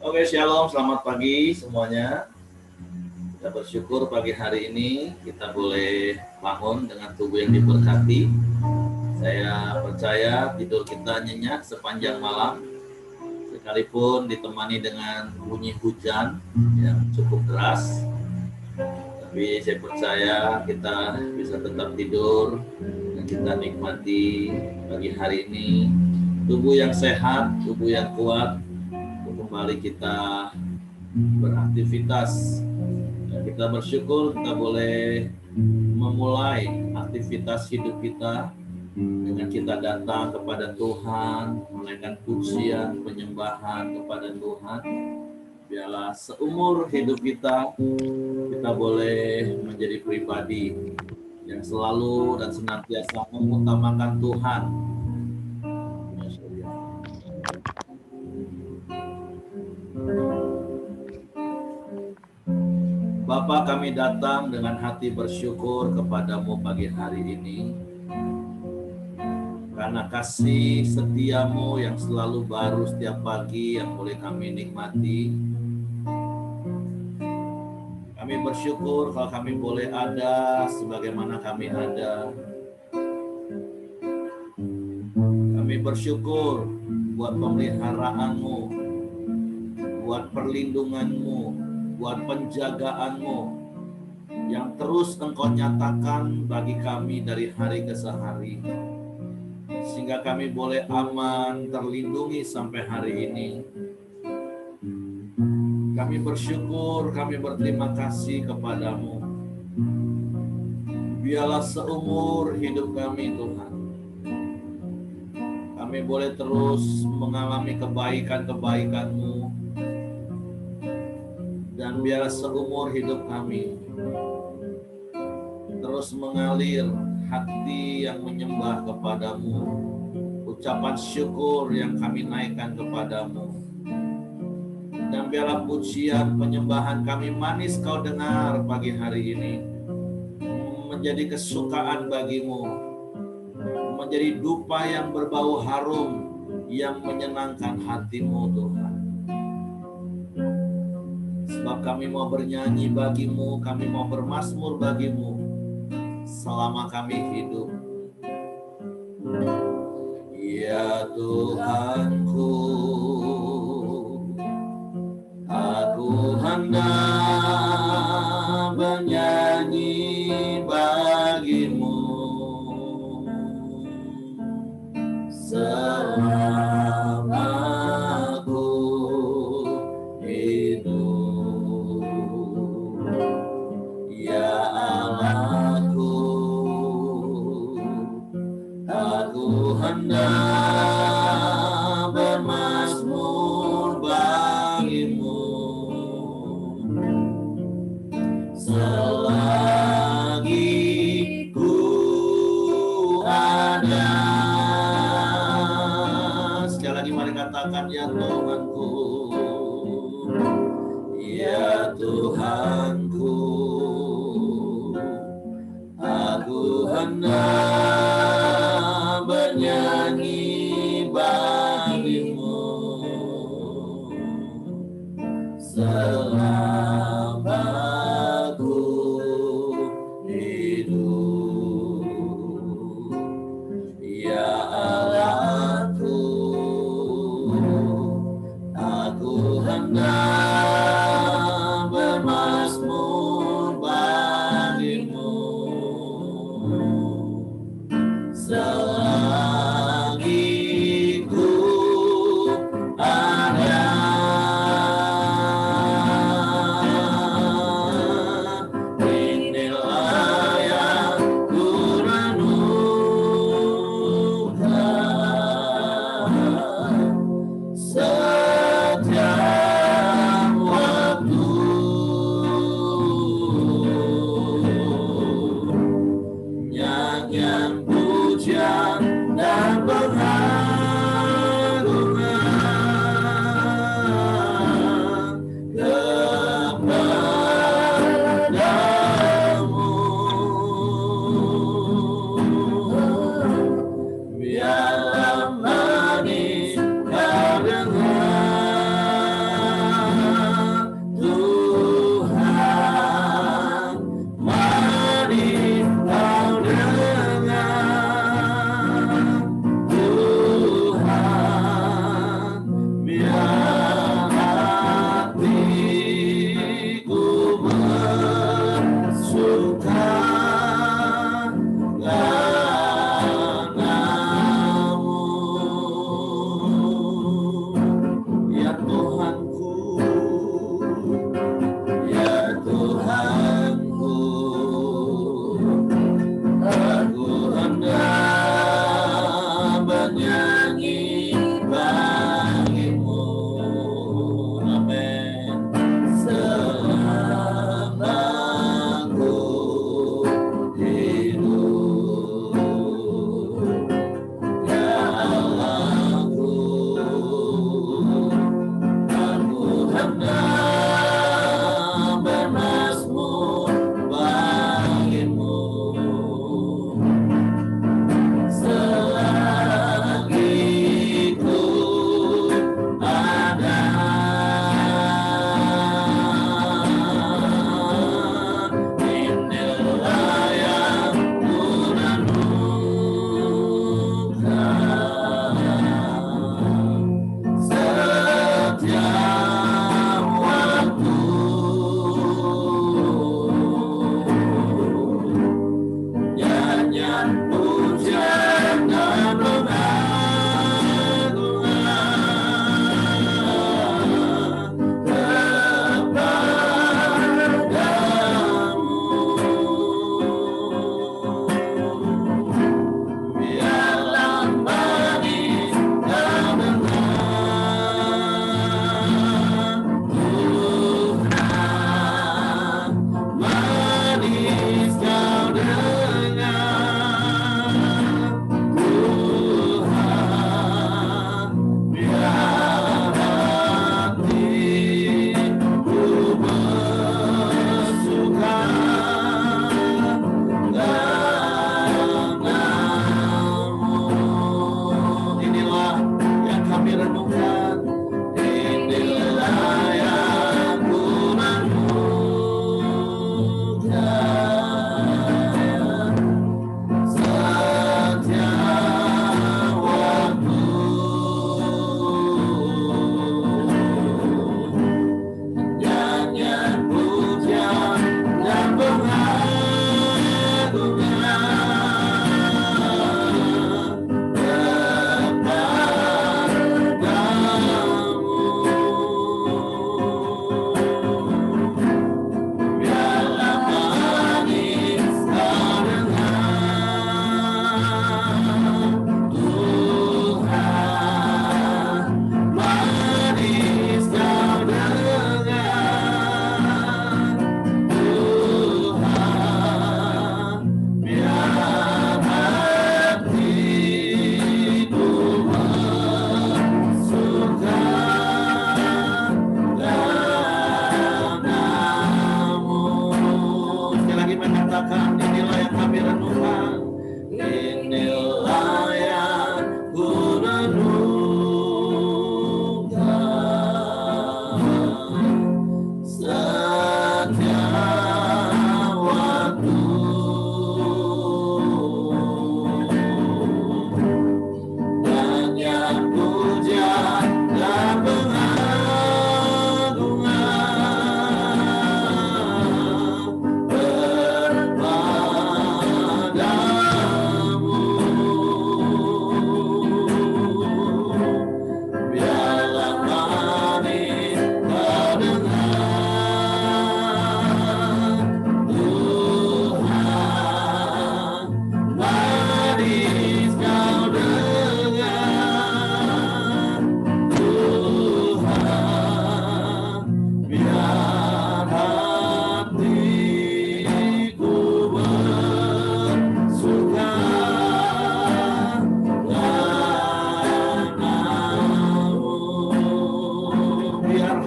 Oke, shalom, selamat pagi semuanya. Kita bersyukur pagi hari ini kita boleh bangun dengan tubuh yang diberkati. Saya percaya tidur kita nyenyak sepanjang malam, sekalipun ditemani dengan bunyi hujan yang cukup deras. Tapi saya percaya kita bisa tetap tidur dan kita nikmati pagi hari ini. Tubuh yang sehat, tubuh yang kuat, kembali kita beraktivitas. Dan kita bersyukur kita boleh memulai aktivitas hidup kita dengan kita datang kepada Tuhan, menaikkan pujian, penyembahan kepada Tuhan. Biarlah seumur hidup kita boleh menjadi pribadi yang selalu dan senantiasa mengutamakan Tuhan. Bapa, kami datang dengan hati bersyukur kepadamu pagi hari ini, karena kasih setiamu yang selalu baru setiap pagi yang boleh kami nikmati. Kami bersyukur kalau kami boleh ada sebagaimana kami ada. Kami bersyukur buat pemeliharaanmu, buat perlindunganmu, buat penjagaanmu yang terus engkau nyatakan bagi kami dari hari ke hari, sehingga kami boleh aman, terlindungi sampai hari ini. Kami bersyukur, kami berterima kasih kepadamu. Biarlah seumur hidup kami Tuhan, kami boleh terus mengalami kebaikan-kebaikan-mu. Dan biarlah seumur hidup kami terus mengalir hati yang menyembah kepadamu, ucapan syukur yang kami naikkan kepadamu. Dan biarlah pujian penyembahan kami manis kau dengar pagi hari ini, menjadi kesukaan bagimu, menjadi dupa yang berbau harum yang menyenangkan hatimu Tuhan. Sebab kami mau bernyanyi bagimu, kami mau bermazmur bagimu selama kami hidup. Ya Tuhanku, aku hendak bernyanyi bagimu selama aku hidup. Ya Allahku, aku hendak bermazmur bagimu selagi ku ada. Sekali lagi mari katakan, ya Tuhanku, ya Tuhanku, aku hendak bernyanyi bagimu selama aku hidup. Ya Allahku, aku hendak bermazmur bagimu selagi ku ada. Inilah yang ku renungkan setiap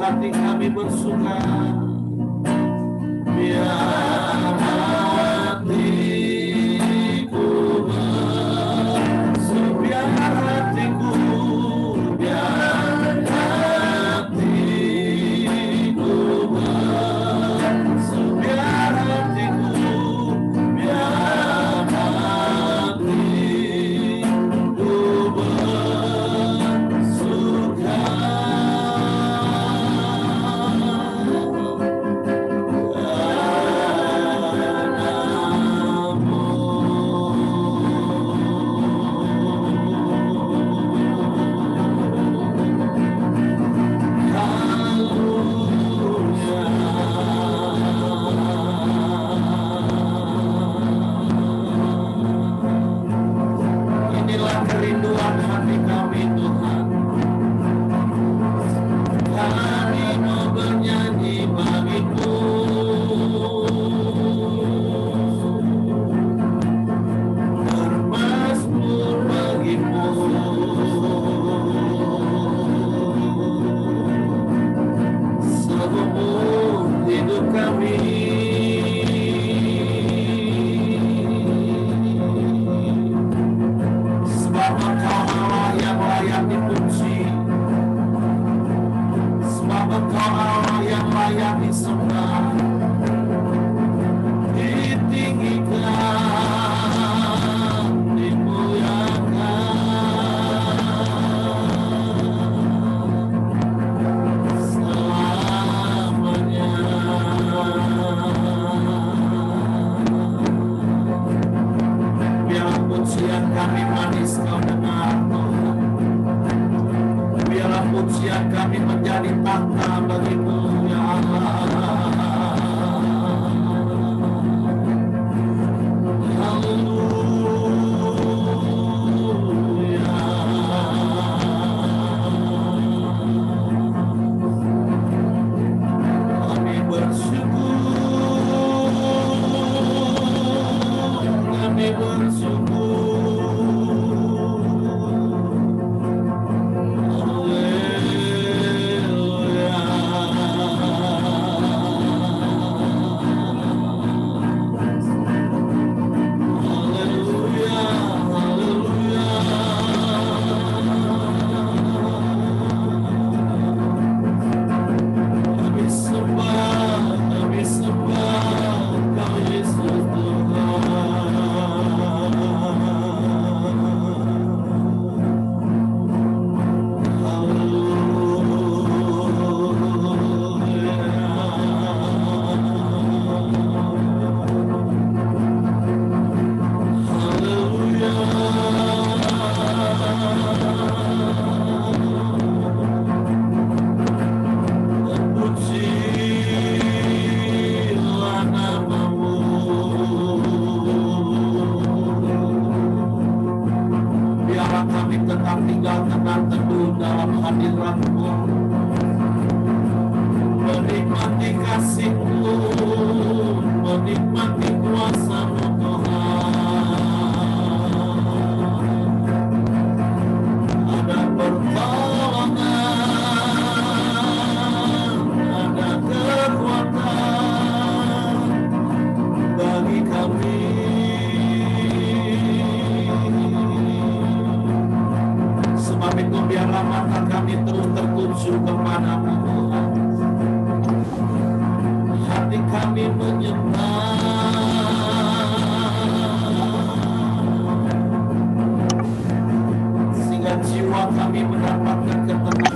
hati kami bersuka. Biar hatiku bersuka, biar hatiku, biar hatiku bersuka, biar hatiku, biar hatiku bersuka. Inilah kerinduan hati kami, Tuhan. Kami mau bernyanyi bagimu, bermazmur bagimu. Seumur hidup kami, sebab Engkau Allah yang layak dipuji, sebab Engkau Allah yang layak disembah, ditinggikan, dimuliakan selamanya. Biarlah pujian kami manis Kau dengar, Tuhan. Biarlah pujian kami menjadi tahta bagimu, ya Allah. Haleluya. Kami bersyukur, kami bersyukur. Haleluya. Haleluya, haleluya. Kami sembah Kau Yesus Tuhan. Pujilah namamu, biarlah kami tetap tinggal tenang teduh dalam hadirat-Mu, menikmati kasih-Mu, menikmati kuasa-Mu, Tuhan. Ada pertolongan, ada kekuatan bagi kami. Sebab itu biarlah mata kami terus tertuju kepadamu, Tuhan. Hati kami menyembah, sehingga jiwa kami mendapatkan ketenangan.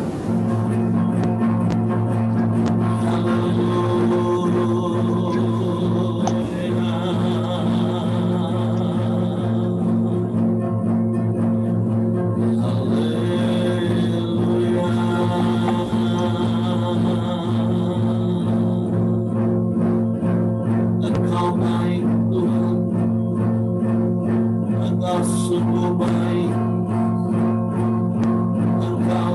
Engkau baik, Tuhan. Engkau sungguh baik. Engkau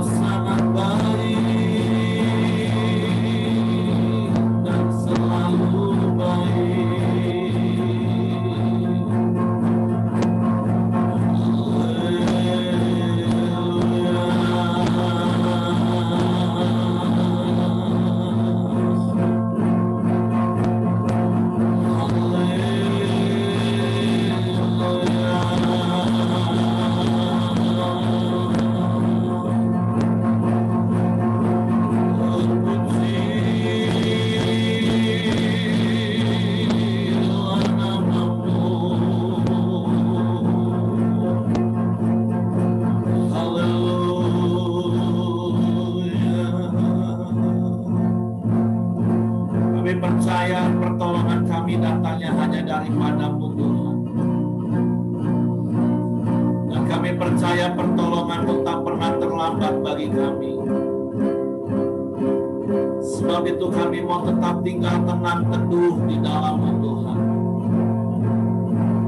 kami percaya pertolongan kami datangnya hanya daripada-Mu Tuhan. Dan kami percaya pertolongan-Mu tak pernah terlambat bagi kami. Sebab itu kami mau tetap tinggal tenang teduh di dalam-Mu Tuhan.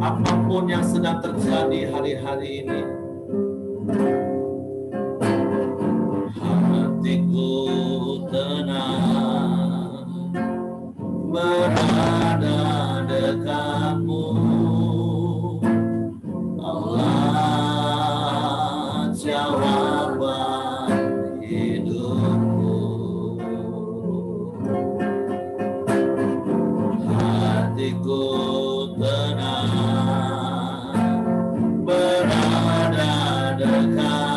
Apapun yang sedang terjadi hari-hari ini, hatiku tenang berada dekat-Mu, Allah jawaban hidupku. Hatiku tenang berada dekat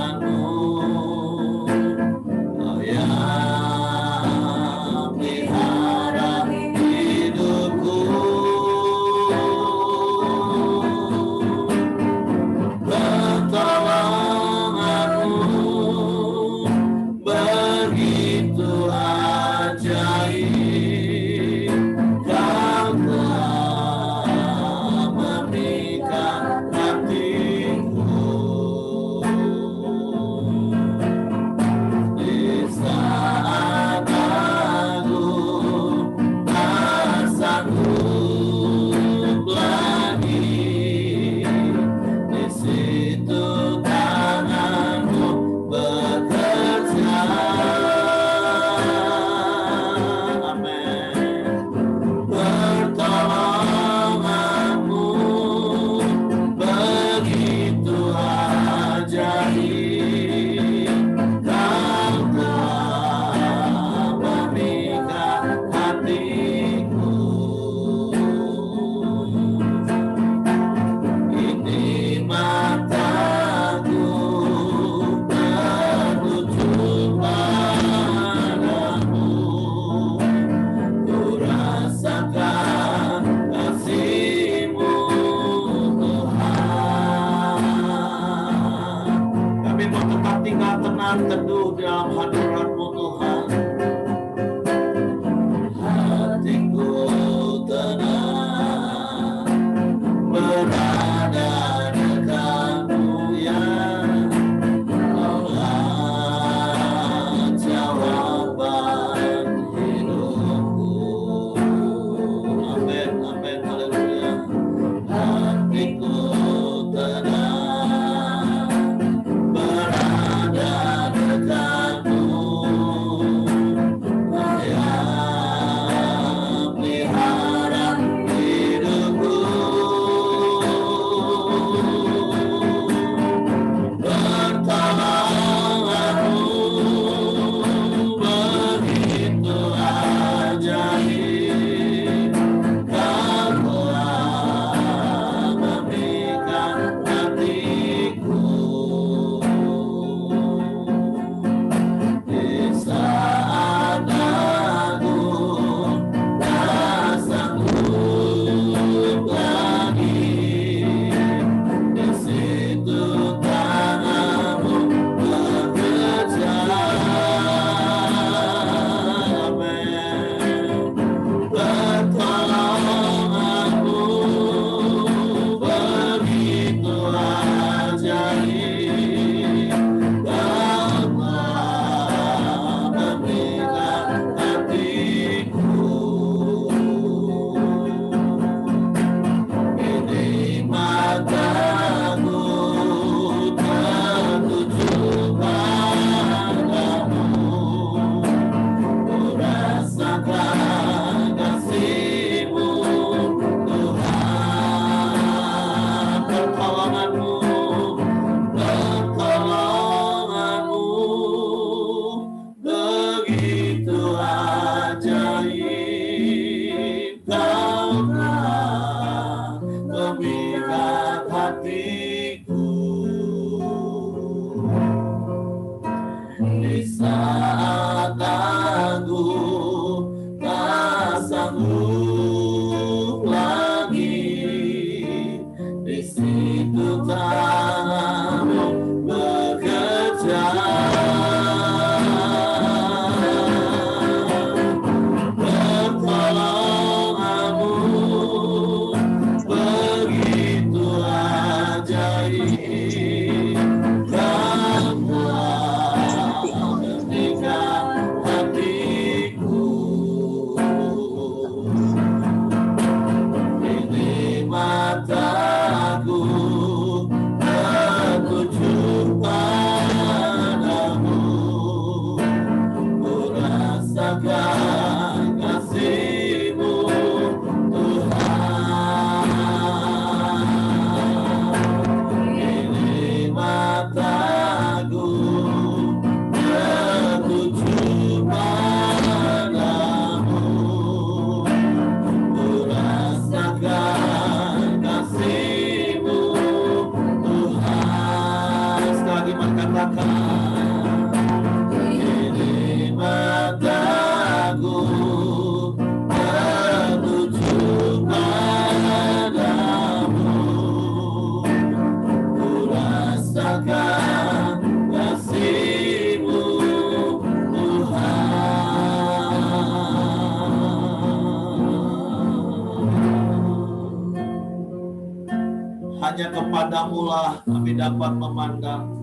Hanya kepadamu lah kami dapat memandang.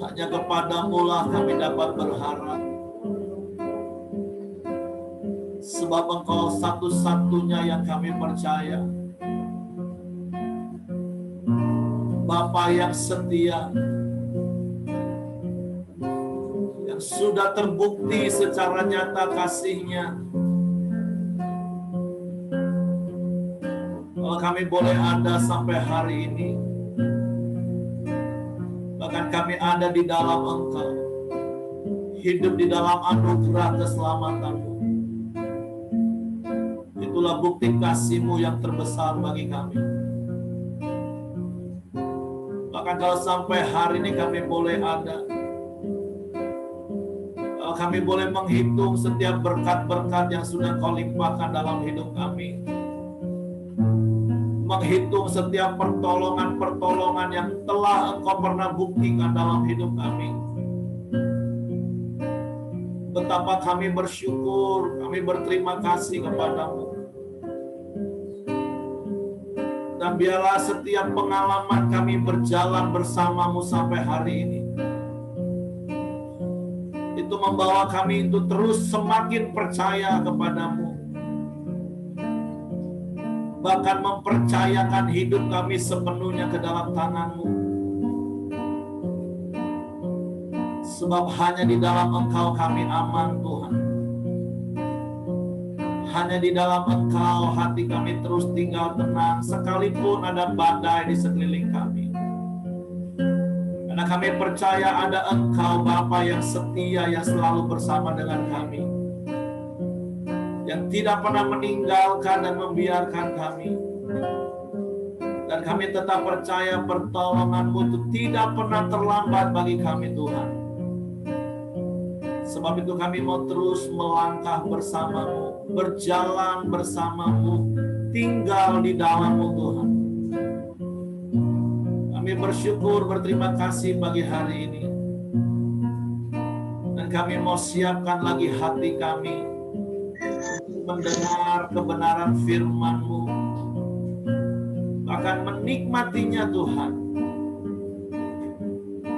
Hanya kepadamu lah kami dapat berharap. Sebab Engkau satu-satunya yang kami percaya. Bapa yang setia, yang sudah terbukti secara nyata kasih-Nya. Kalau kami boleh ada sampai hari ini, bahkan kami ada di dalam Engkau, hidup di dalam anugerah keselamatan-Mu. Itulah bukti kasih-Mu yang terbesar bagi kami. Bahkan kalau sampai hari ini kami boleh ada, kalau kami boleh menghitung setiap berkat-berkat yang sudah Kau limpahkan dalam hidup kami, menghitung setiap pertolongan-pertolongan yang telah Engkau pernah buktikan dalam hidup kami, betapa kami bersyukur, kami berterima kasih kepadamu. Dan biarlah setiap pengalaman kami berjalan bersamamu sampai hari ini, itu membawa kami untuk terus semakin percaya kepadamu. Bahkan mempercayakan hidup kami sepenuhnya ke dalam tangan-Mu. Sebab hanya di dalam Engkau kami aman, Tuhan. Hanya di dalam Engkau hati kami terus tinggal tenang, sekalipun ada badai di sekeliling kami. Karena kami percaya ada Engkau, Bapa yang setia, yang selalu bersama dengan kami, yang tidak pernah meninggalkan dan membiarkan kami. Dan kami tetap percaya pertolongan-Mu itu tidak pernah terlambat bagi kami, Tuhan. Sebab itu kami mau terus melangkah bersama-Mu, berjalan bersama-Mu, tinggal di dalam-Mu, Tuhan. Kami bersyukur, berterima kasih bagi hari ini. Dan kami mau siapkan lagi hati kami mendengar kebenaran firman-Mu, bahkan menikmatinya, Tuhan.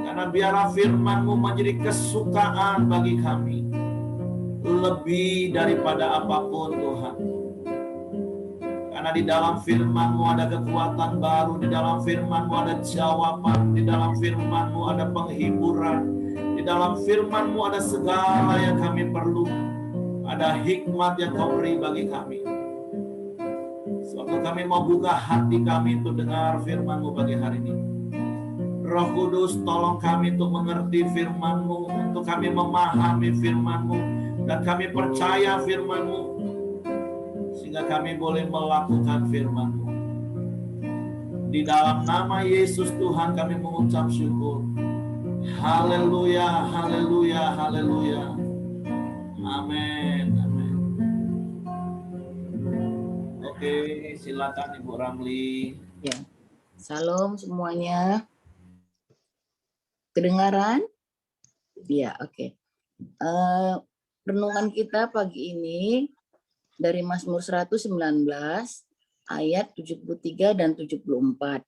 Karena biarlah firman-Mu menjadi kesukaan bagi kami, lebih daripada apapun, Tuhan. Karena di dalam firman-Mu ada kekuatan baru, di dalam firman-Mu ada jawaban, di dalam firman-Mu ada penghiburan, di dalam firman-Mu ada segala yang kami perlu. Ada hikmat yang Kau beri bagi kami. Sebab itu kami mau buka hati kami untuk dengar firman-Mu pagi hari ini. Roh Kudus, tolong kami untuk mengerti firman-Mu, untuk kami memahami firman-Mu, dan kami percaya firman-Mu, sehingga kami boleh melakukan firman-Mu. Di dalam nama Yesus Tuhan kami mengucap syukur. Haleluya, haleluya, haleluya. Amin, amin. Oke, silakan Ibu Ramli. Ya, salam semuanya. Kedengaran? Ya, oke. Renungan kita pagi ini dari Mazmur 119 ayat 73 dan 74.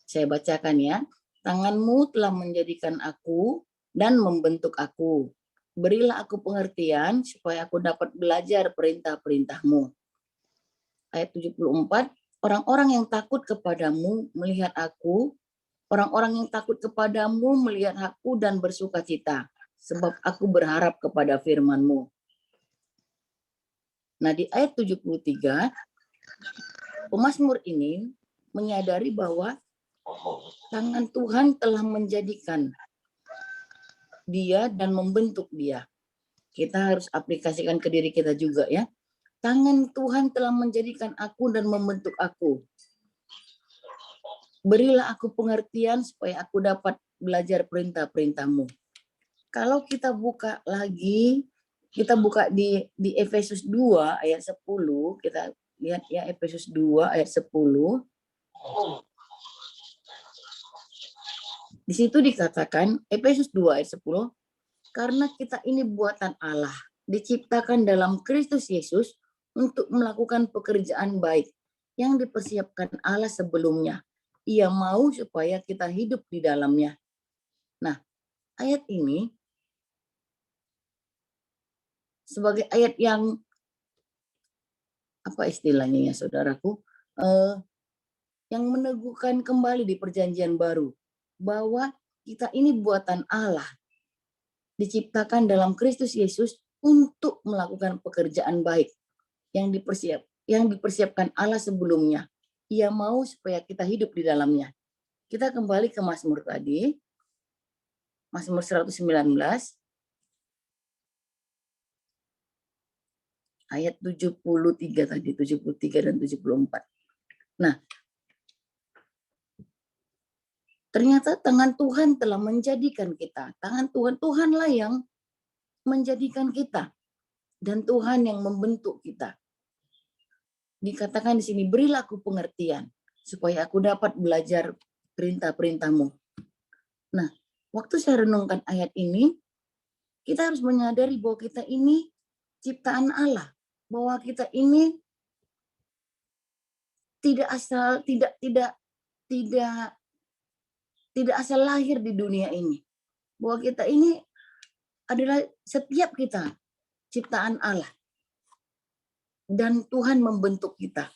Saya bacakan ya. Tangan-Mu telah menjadikan aku dan membentuk aku. Berilah aku pengertian supaya aku dapat belajar perintah-perintah-Mu. Ayat 74, orang-orang yang takut kepadamu melihat aku, orang-orang yang takut kepadamu melihat aku dan bersuka cita, sebab aku berharap kepada firman-Mu. Nah, di ayat 73, pemazmur ini menyadari bahwa tangan Tuhan telah menjadikan dia dan membentuk dia. Kita harus aplikasikan ke diri kita juga ya. Tangan Tuhan telah menjadikan aku dan membentuk aku. Berilah aku pengertian supaya aku dapat belajar perintah-perintah-Mu. Kalau kita buka lagi, kita buka di Efesus 2 ayat 10, kita lihat ya Efesus 2 ayat 10. Di situ dikatakan, Efesus 2 ayat 10, karena kita ini buatan Allah, diciptakan dalam Kristus Yesus untuk melakukan pekerjaan baik yang dipersiapkan Allah sebelumnya. Ia mau supaya kita hidup di dalamnya. Nah, ayat ini sebagai ayat yang apa istilahnya ya saudaraku, yang meneguhkan kembali di perjanjian baru bahwa kita ini buatan Allah, diciptakan dalam Kristus Yesus untuk melakukan pekerjaan baik yang dipersiapkan Allah sebelumnya. Ia mau supaya kita hidup di dalamnya. Kita kembali ke Mazmur tadi, Mazmur 119 ayat 73 tadi, 73 dan 74. Nah, ternyata tangan Tuhan telah menjadikan kita. Tangan Tuhanlah yang menjadikan kita. Dan Tuhan yang membentuk kita. Dikatakan di sini, berilah aku pengertian, supaya aku dapat belajar perintah-perintahmu. Nah, waktu saya renungkan ayat ini, kita harus menyadari bahwa kita ini ciptaan Allah. Bahwa kita ini tidak asal lahir di dunia ini. Bahwa kita ini adalah setiap kita ciptaan Allah. Dan Tuhan membentuk kita.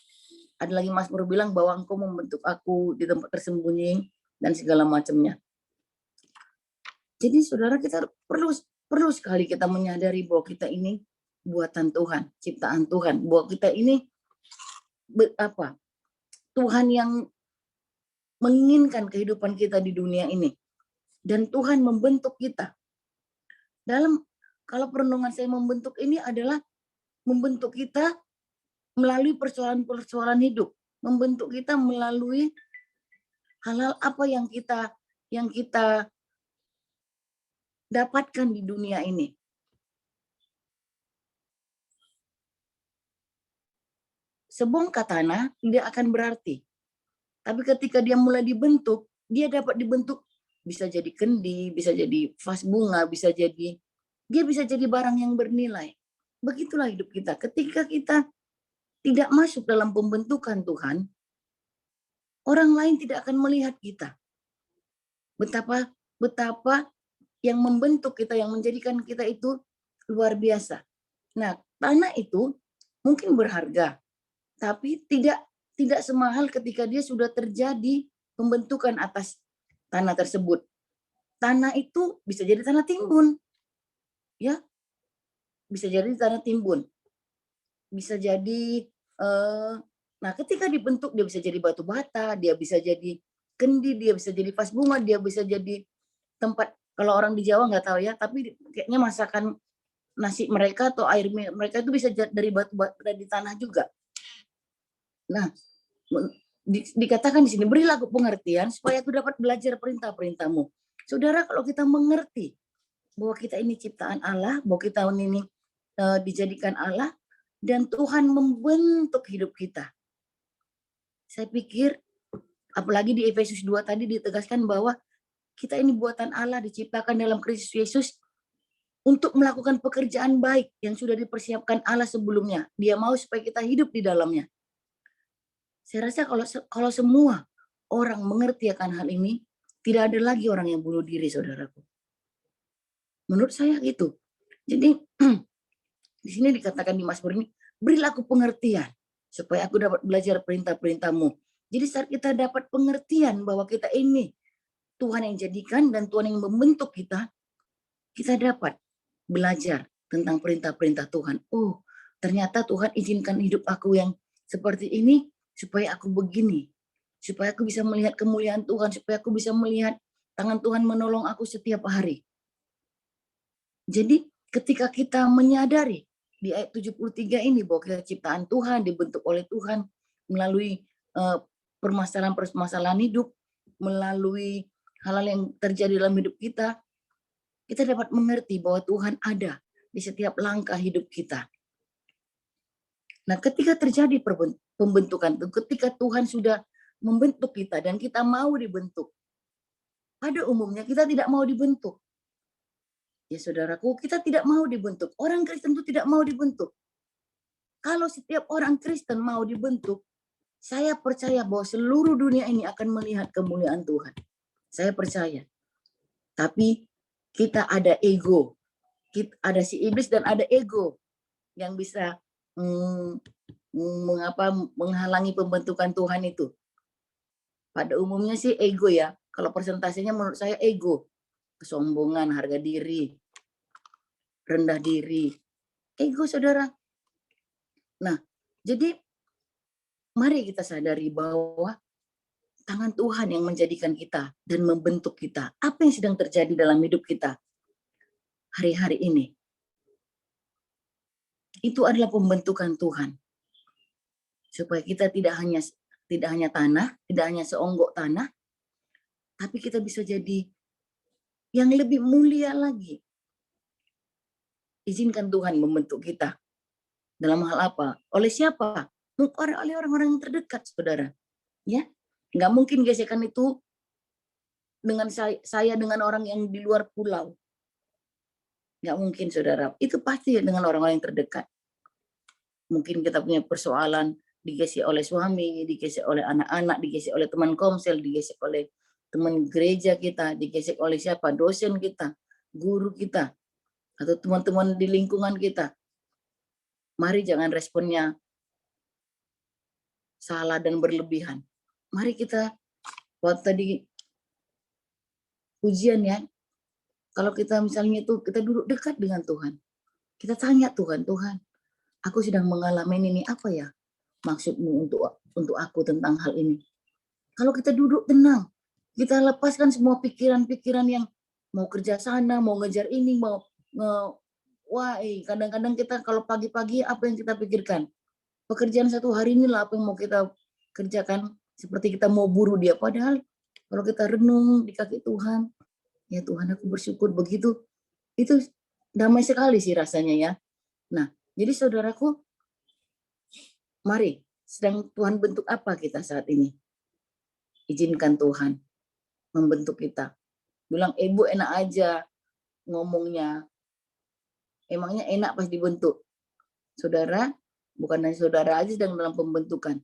Ada lagi Mazmur bilang bahwa engkau membentuk aku di tempat tersembunyi dan segala macamnya. Jadi saudara, kita perlu sekali kita menyadari bahwa kita ini buatan Tuhan, ciptaan Tuhan. Bahwa kita ini Tuhan yang menginginkan kehidupan kita di dunia ini. Dan Tuhan membentuk kita. Kalau perenungan saya membentuk ini adalah membentuk kita melalui persoalan-persoalan hidup, membentuk kita melalui hal-hal apa yang kita dapatkan di dunia ini. Sebongkah tanah tidak akan berarti, tapi ketika dia mulai dibentuk, dia dapat dibentuk bisa jadi kendi, bisa jadi vas bunga, dia bisa jadi barang yang bernilai. Begitulah hidup kita. Ketika kita tidak masuk dalam pembentukan Tuhan, orang lain tidak akan melihat kita. Betapa yang membentuk kita, yang menjadikan kita itu luar biasa. Nah, tanah itu mungkin berharga, tapi tidak semahal ketika dia sudah terjadi pembentukan atas tanah tersebut. Tanah itu bisa jadi tanah timbun. Ya, bisa jadi tanah timbun. Bisa jadi nah ketika dibentuk dia bisa jadi batu bata, dia bisa jadi kendi, dia bisa jadi vas bunga, dia bisa jadi tempat, kalau orang di Jawa nggak tahu ya, tapi kayaknya masakan nasi mereka atau air mereka itu bisa dari batu dari tanah juga. Nah, dikatakan di sini, berilah aku pengertian supaya aku dapat belajar perintah-perintahmu. Saudara, kalau kita mengerti bahwa kita ini ciptaan Allah, bahwa kita ini dijadikan Allah, dan Tuhan membentuk hidup kita. Saya pikir, apalagi di Efesus 2 tadi ditegaskan bahwa kita ini buatan Allah, diciptakan dalam Kristus Yesus untuk melakukan pekerjaan baik yang sudah dipersiapkan Allah sebelumnya. Dia mau supaya kita hidup di dalamnya. Saya rasa kalau semua orang mengerti akan hal ini, tidak ada lagi orang yang bunuh diri, saudaraku. Menurut saya gitu. Jadi di sini dikatakan di Mazmur ini, berilah aku pengertian supaya aku dapat belajar perintah-perintahmu. Jadi saat kita dapat pengertian bahwa kita ini Tuhan yang jadikan dan Tuhan yang membentuk kita dapat belajar tentang perintah-perintah Tuhan. Oh, ternyata Tuhan izinkan hidup aku yang seperti ini supaya aku begini. Supaya aku bisa melihat kemuliaan Tuhan, supaya aku bisa melihat tangan Tuhan menolong aku setiap hari. Jadi ketika kita menyadari di ayat 73 ini bahwa kita ciptaan Tuhan, dibentuk oleh Tuhan melalui permasalahan-permasalahan hidup, melalui hal-hal yang terjadi dalam hidup kita dapat mengerti bahwa Tuhan ada di setiap langkah hidup kita. Nah, ketika terjadi pembentukan, ketika Tuhan sudah membentuk kita dan kita mau dibentuk, pada umumnya kita tidak mau dibentuk. Ya saudaraku, kita tidak mau dibentuk. Orang Kristen itu tidak mau dibentuk. Kalau setiap orang Kristen mau dibentuk, Saya percaya bahwa seluruh dunia ini akan melihat kemuliaan Tuhan. Saya percaya. Tapi kita ada ego. Ada si iblis dan ada ego yang bisa menghalangi pembentukan Tuhan itu. Pada umumnya sih ego ya. Kalau persentasenya menurut saya ego. Kesombongan, harga diri, rendah diri. Ego, saudara. Nah, jadi mari kita sadari bahwa tangan Tuhan yang menjadikan kita dan membentuk kita. Apa yang sedang terjadi dalam hidup kita hari-hari ini? Itu adalah pembentukan Tuhan. Supaya kita tidak hanya tanah, tidak hanya seonggok tanah, tapi kita bisa jadi yang lebih mulia lagi. Izinkan Tuhan membentuk kita. Dalam hal apa? Oleh siapa? Oleh orang-orang yang terdekat, saudara. Ya, nggak mungkin gesekan itu dengan saya dengan orang yang di luar pulau. Nggak mungkin, saudara. Itu pasti dengan orang-orang yang terdekat. Mungkin kita punya persoalan, digesek oleh suami, digesek oleh anak-anak, digesek oleh teman komsel, digesek oleh teman gereja kita, digesek oleh siapa? Dosen kita, guru kita, atau teman-teman di lingkungan kita. Mari jangan responnya salah dan berlebihan. Mari kita, waktu tadi ujian ya, kalau kita misalnya itu kita duduk dekat dengan Tuhan, kita tanya Tuhan, Tuhan, aku sedang mengalami ini, apa ya maksudmu untuk aku tentang hal ini? Kalau kita duduk tenang, kita lepaskan semua pikiran-pikiran yang mau kerja sana, mau ngejar ini, kadang-kadang kita kalau pagi-pagi apa yang kita pikirkan? Pekerjaan satu hari inilah apa yang mau kita kerjakan, seperti kita mau buru dia. Padahal kalau kita renung di kaki Tuhan, ya Tuhan aku bersyukur begitu, itu damai sekali sih rasanya ya. Nah, jadi saudaraku, mari, sedang Tuhan bentuk apa kita saat ini? Izinkan Tuhan membentuk kita. Bilang, ibu enak aja ngomongnya. Emangnya enak pas dibentuk? Saudara, bukan hanya saudara aja sedang dalam pembentukan.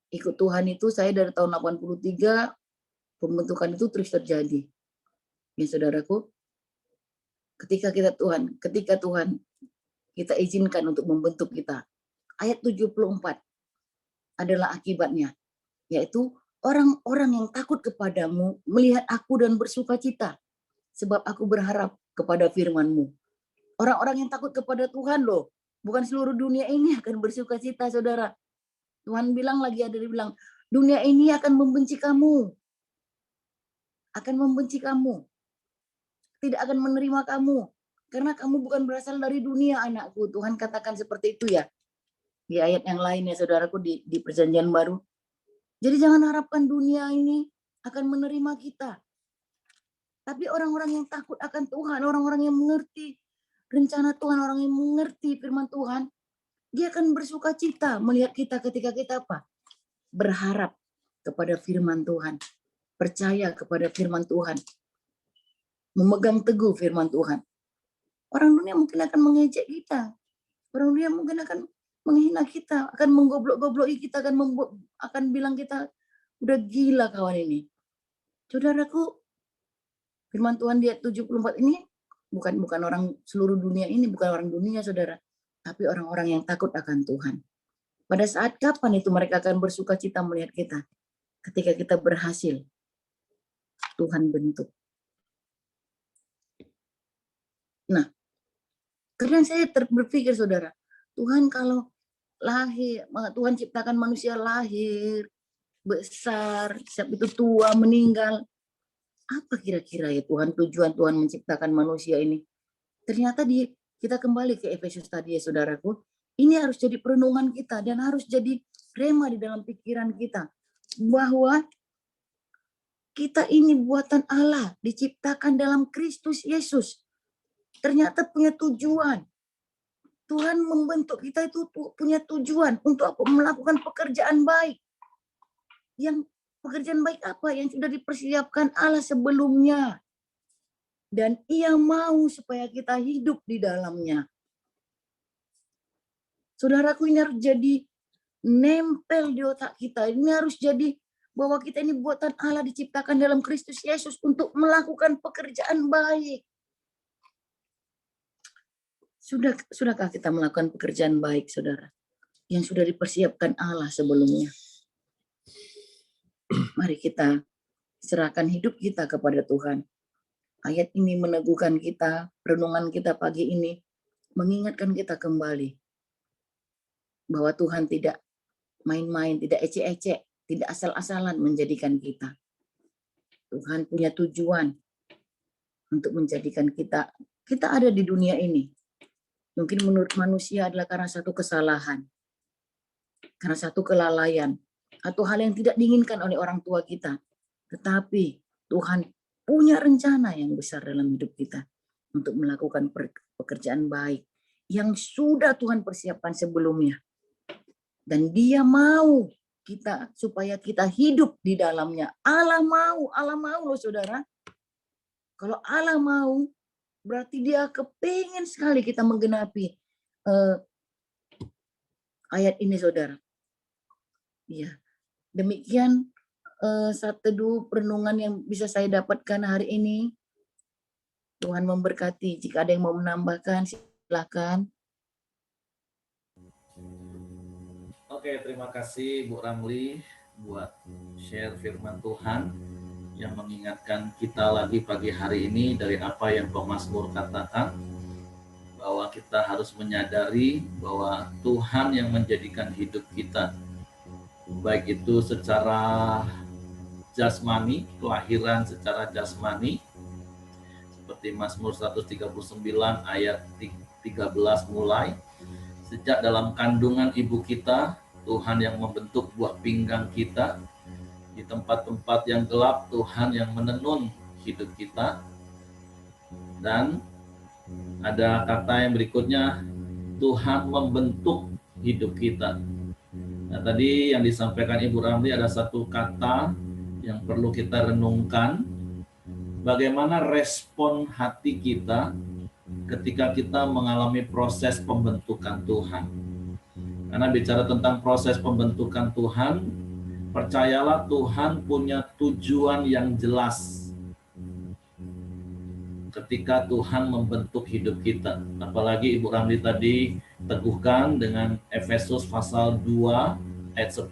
Ikut Tuhan itu saya dari tahun 83, pembentukan itu terus terjadi. Ya saudaraku, ketika Tuhan kita izinkan untuk membentuk kita. Ayat 74 adalah akibatnya, yaitu orang-orang yang takut kepadamu melihat aku dan bersuka cita, sebab aku berharap kepada firman-Mu. Orang-orang yang takut kepada Tuhan loh, bukan seluruh dunia ini akan bersuka cita, saudara. Tuhan bilang lagi, ada dia bilang, dunia ini akan membenci kamu. Akan membenci kamu. Tidak akan menerima kamu. Karena kamu bukan berasal dari dunia, anakku. Tuhan katakan seperti itu ya. Di ayat yang lain ya, saudaraku, di perjanjian baru. Jadi jangan harapkan dunia ini akan menerima kita. Tapi orang-orang yang takut akan Tuhan, orang-orang yang mengerti rencana Tuhan, orang yang mengerti firman Tuhan, dia akan bersuka cita melihat kita ketika kita apa? Berharap kepada firman Tuhan. Percaya kepada firman Tuhan. Memegang teguh firman Tuhan. Orang dunia mungkin akan mengejek kita. Orang dunia mungkin akan menghina kita, akan menggoblok-gobloki kita, akan bilang kita udah gila kawan ini. Saudaraku, firman Tuhan di ayat 74 ini bukan orang seluruh dunia ini, bukan orang dunia, saudara, tapi orang-orang yang takut akan Tuhan. Pada saat kapan itu mereka akan bersuka cita melihat kita? Ketika kita berhasil, Tuhan bentuk. Nah, karena saya berpikir, saudara, Tuhan kalau Tuhan ciptakan manusia lahir, besar, siap itu tua, meninggal. Apa kira-kira ya tujuan Tuhan menciptakan manusia ini? Ternyata kita kembali ke Efesus tadi ya, saudaraku. Ini harus jadi perenungan kita dan harus jadi rema di dalam pikiran kita. Bahwa kita ini buatan Allah, diciptakan dalam Kristus Yesus. Ternyata punya tujuan. Tuhan membentuk kita itu punya tujuan untuk melakukan pekerjaan baik. Yang pekerjaan baik apa? Yang sudah dipersiapkan Allah sebelumnya. Dan Ia mau supaya kita hidup di dalamnya. Saudaraku, ini harus jadi nempel di otak kita. Ini harus jadi bahwa kita ini buatan Allah, diciptakan dalam Kristus Yesus untuk melakukan pekerjaan baik. Sudahkah kita melakukan pekerjaan baik, saudara? Yang sudah dipersiapkan Allah sebelumnya. Mari kita serahkan hidup kita kepada Tuhan. Ayat ini meneguhkan kita, renungan kita pagi ini mengingatkan kita kembali bahwa Tuhan tidak main-main, tidak ecek-ecek, tidak asal-asalan menjadikan kita. Tuhan punya tujuan untuk menjadikan kita ada di dunia ini. Mungkin menurut manusia adalah karena satu kesalahan, karena satu kelalaian, atau hal yang tidak diinginkan oleh orang tua kita. Tetapi Tuhan punya rencana yang besar dalam hidup kita untuk melakukan pekerjaan baik yang sudah Tuhan persiapkan sebelumnya. Dan Dia mau kita supaya kita hidup di dalamnya. Allah mau loh saudara. Kalau Allah mau, berarti Dia kepingin sekali kita menggenapi ayat ini saudara. Iya. Demikian saat teduh renungan yang bisa saya dapatkan hari ini. Tuhan memberkati. Jika ada yang mau menambahkan, silakan. Oke, terima kasih Bu Ramli buat share firman Tuhan yang mengingatkan kita lagi pagi hari ini dari apa yang pemazmur katakan, bahwa kita harus menyadari bahwa Tuhan yang menjadikan hidup kita, baik itu secara jasmani, kelahiran secara jasmani, seperti Mazmur 139 ayat 13 mulai, sejak dalam kandungan ibu kita, Tuhan yang membentuk buah pinggang kita. Di tempat-tempat yang gelap, Tuhan yang menenun hidup kita. Dan ada kata yang berikutnya, Tuhan membentuk hidup kita. Nah, tadi yang disampaikan Ibu Ramli ada satu kata yang perlu kita renungkan. Bagaimana respon hati kita ketika kita mengalami proses pembentukan Tuhan. Karena bicara tentang proses pembentukan Tuhan, percayalah Tuhan punya tujuan yang jelas ketika Tuhan membentuk hidup kita. Apalagi Ibu Ramli tadi teguhkan dengan Efesus pasal 2 ayat 10,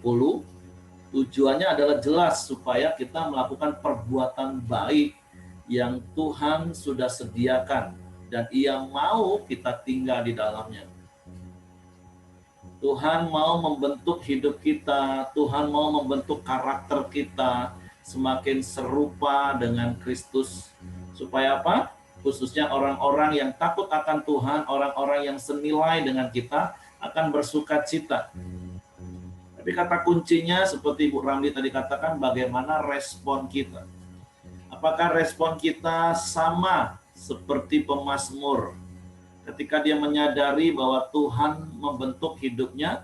tujuannya adalah jelas supaya kita melakukan perbuatan baik yang Tuhan sudah sediakan dan Ia mau kita tinggal di dalamnya. Tuhan mau membentuk hidup kita, Tuhan mau membentuk karakter kita semakin serupa dengan Kristus. Supaya apa? Khususnya orang-orang yang takut akan Tuhan, orang-orang yang senilai dengan kita akan bersukacita. Tapi kata kuncinya seperti Bu Ramli tadi katakan, bagaimana respon kita. Apakah respon kita sama seperti pemazmur? Ketika dia menyadari bahwa Tuhan membentuk hidupnya,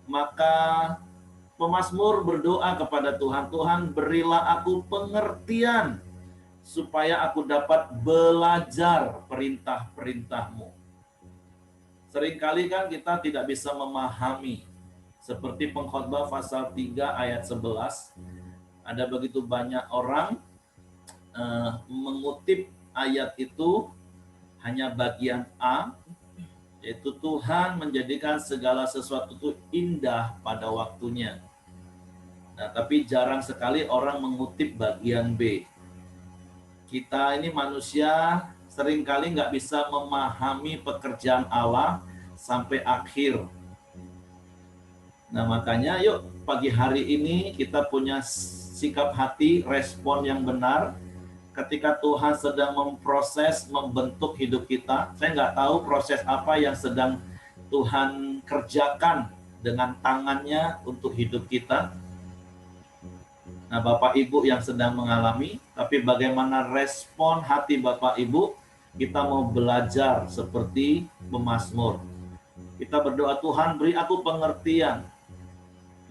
maka pemazmur berdoa kepada Tuhan, Tuhan berilah aku pengertian supaya aku dapat belajar perintah-perintah-Mu. Seringkali kan kita tidak bisa memahami, seperti Pengkhotbah pasal 3 ayat 11, ada begitu banyak orang mengutip ayat itu hanya bagian A, yaitu Tuhan menjadikan segala sesuatu itu indah pada waktunya. Nah, tapi jarang sekali orang mengutip bagian B. Kita ini manusia seringkali nggak bisa memahami pekerjaan Allah sampai akhir. Nah, makanya yuk pagi hari ini kita punya sikap hati, respon yang benar. Ketika Tuhan sedang memproses, membentuk hidup kita, saya nggak tahu proses apa yang sedang Tuhan kerjakan dengan tangannya untuk hidup kita. Nah, Bapak Ibu yang sedang mengalami, tapi bagaimana respon hati Bapak Ibu, kita mau belajar seperti pemazmur. Kita berdoa, Tuhan beri aku pengertian.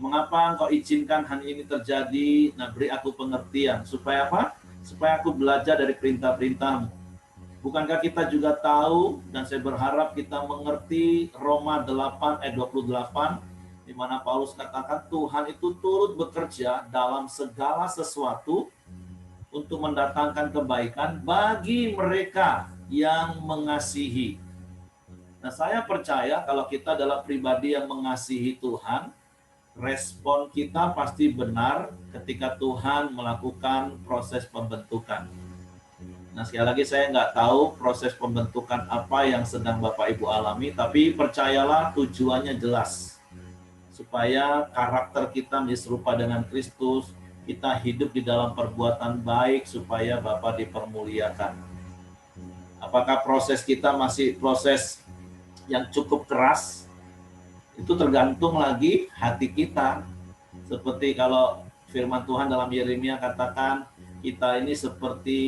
Mengapa Engkau izinkan hal ini terjadi? Nah, beri aku pengertian. Supaya apa? Supaya aku belajar dari perintah-perintah-Mu. Bukankah kita juga tahu, dan saya berharap kita mengerti Roma 8 ayat 28, di mana Paulus katakan Tuhan itu turut bekerja dalam segala sesuatu untuk mendatangkan kebaikan bagi mereka yang mengasihi. Nah, saya percaya kalau kita adalah pribadi yang mengasihi Tuhan, respon kita pasti benar ketika Tuhan melakukan proses pembentukan. Nah, sekali lagi saya nggak tahu proses pembentukan apa yang sedang Bapak Ibu alami, tapi percayalah tujuannya jelas. Supaya karakter kita menjadi serupa dengan Kristus, kita hidup di dalam perbuatan baik supaya Bapa dipermuliakan. Apakah proses kita masih proses yang cukup keras? Itu tergantung lagi hati kita. Seperti kalau firman Tuhan dalam Yeremia katakan, kita ini seperti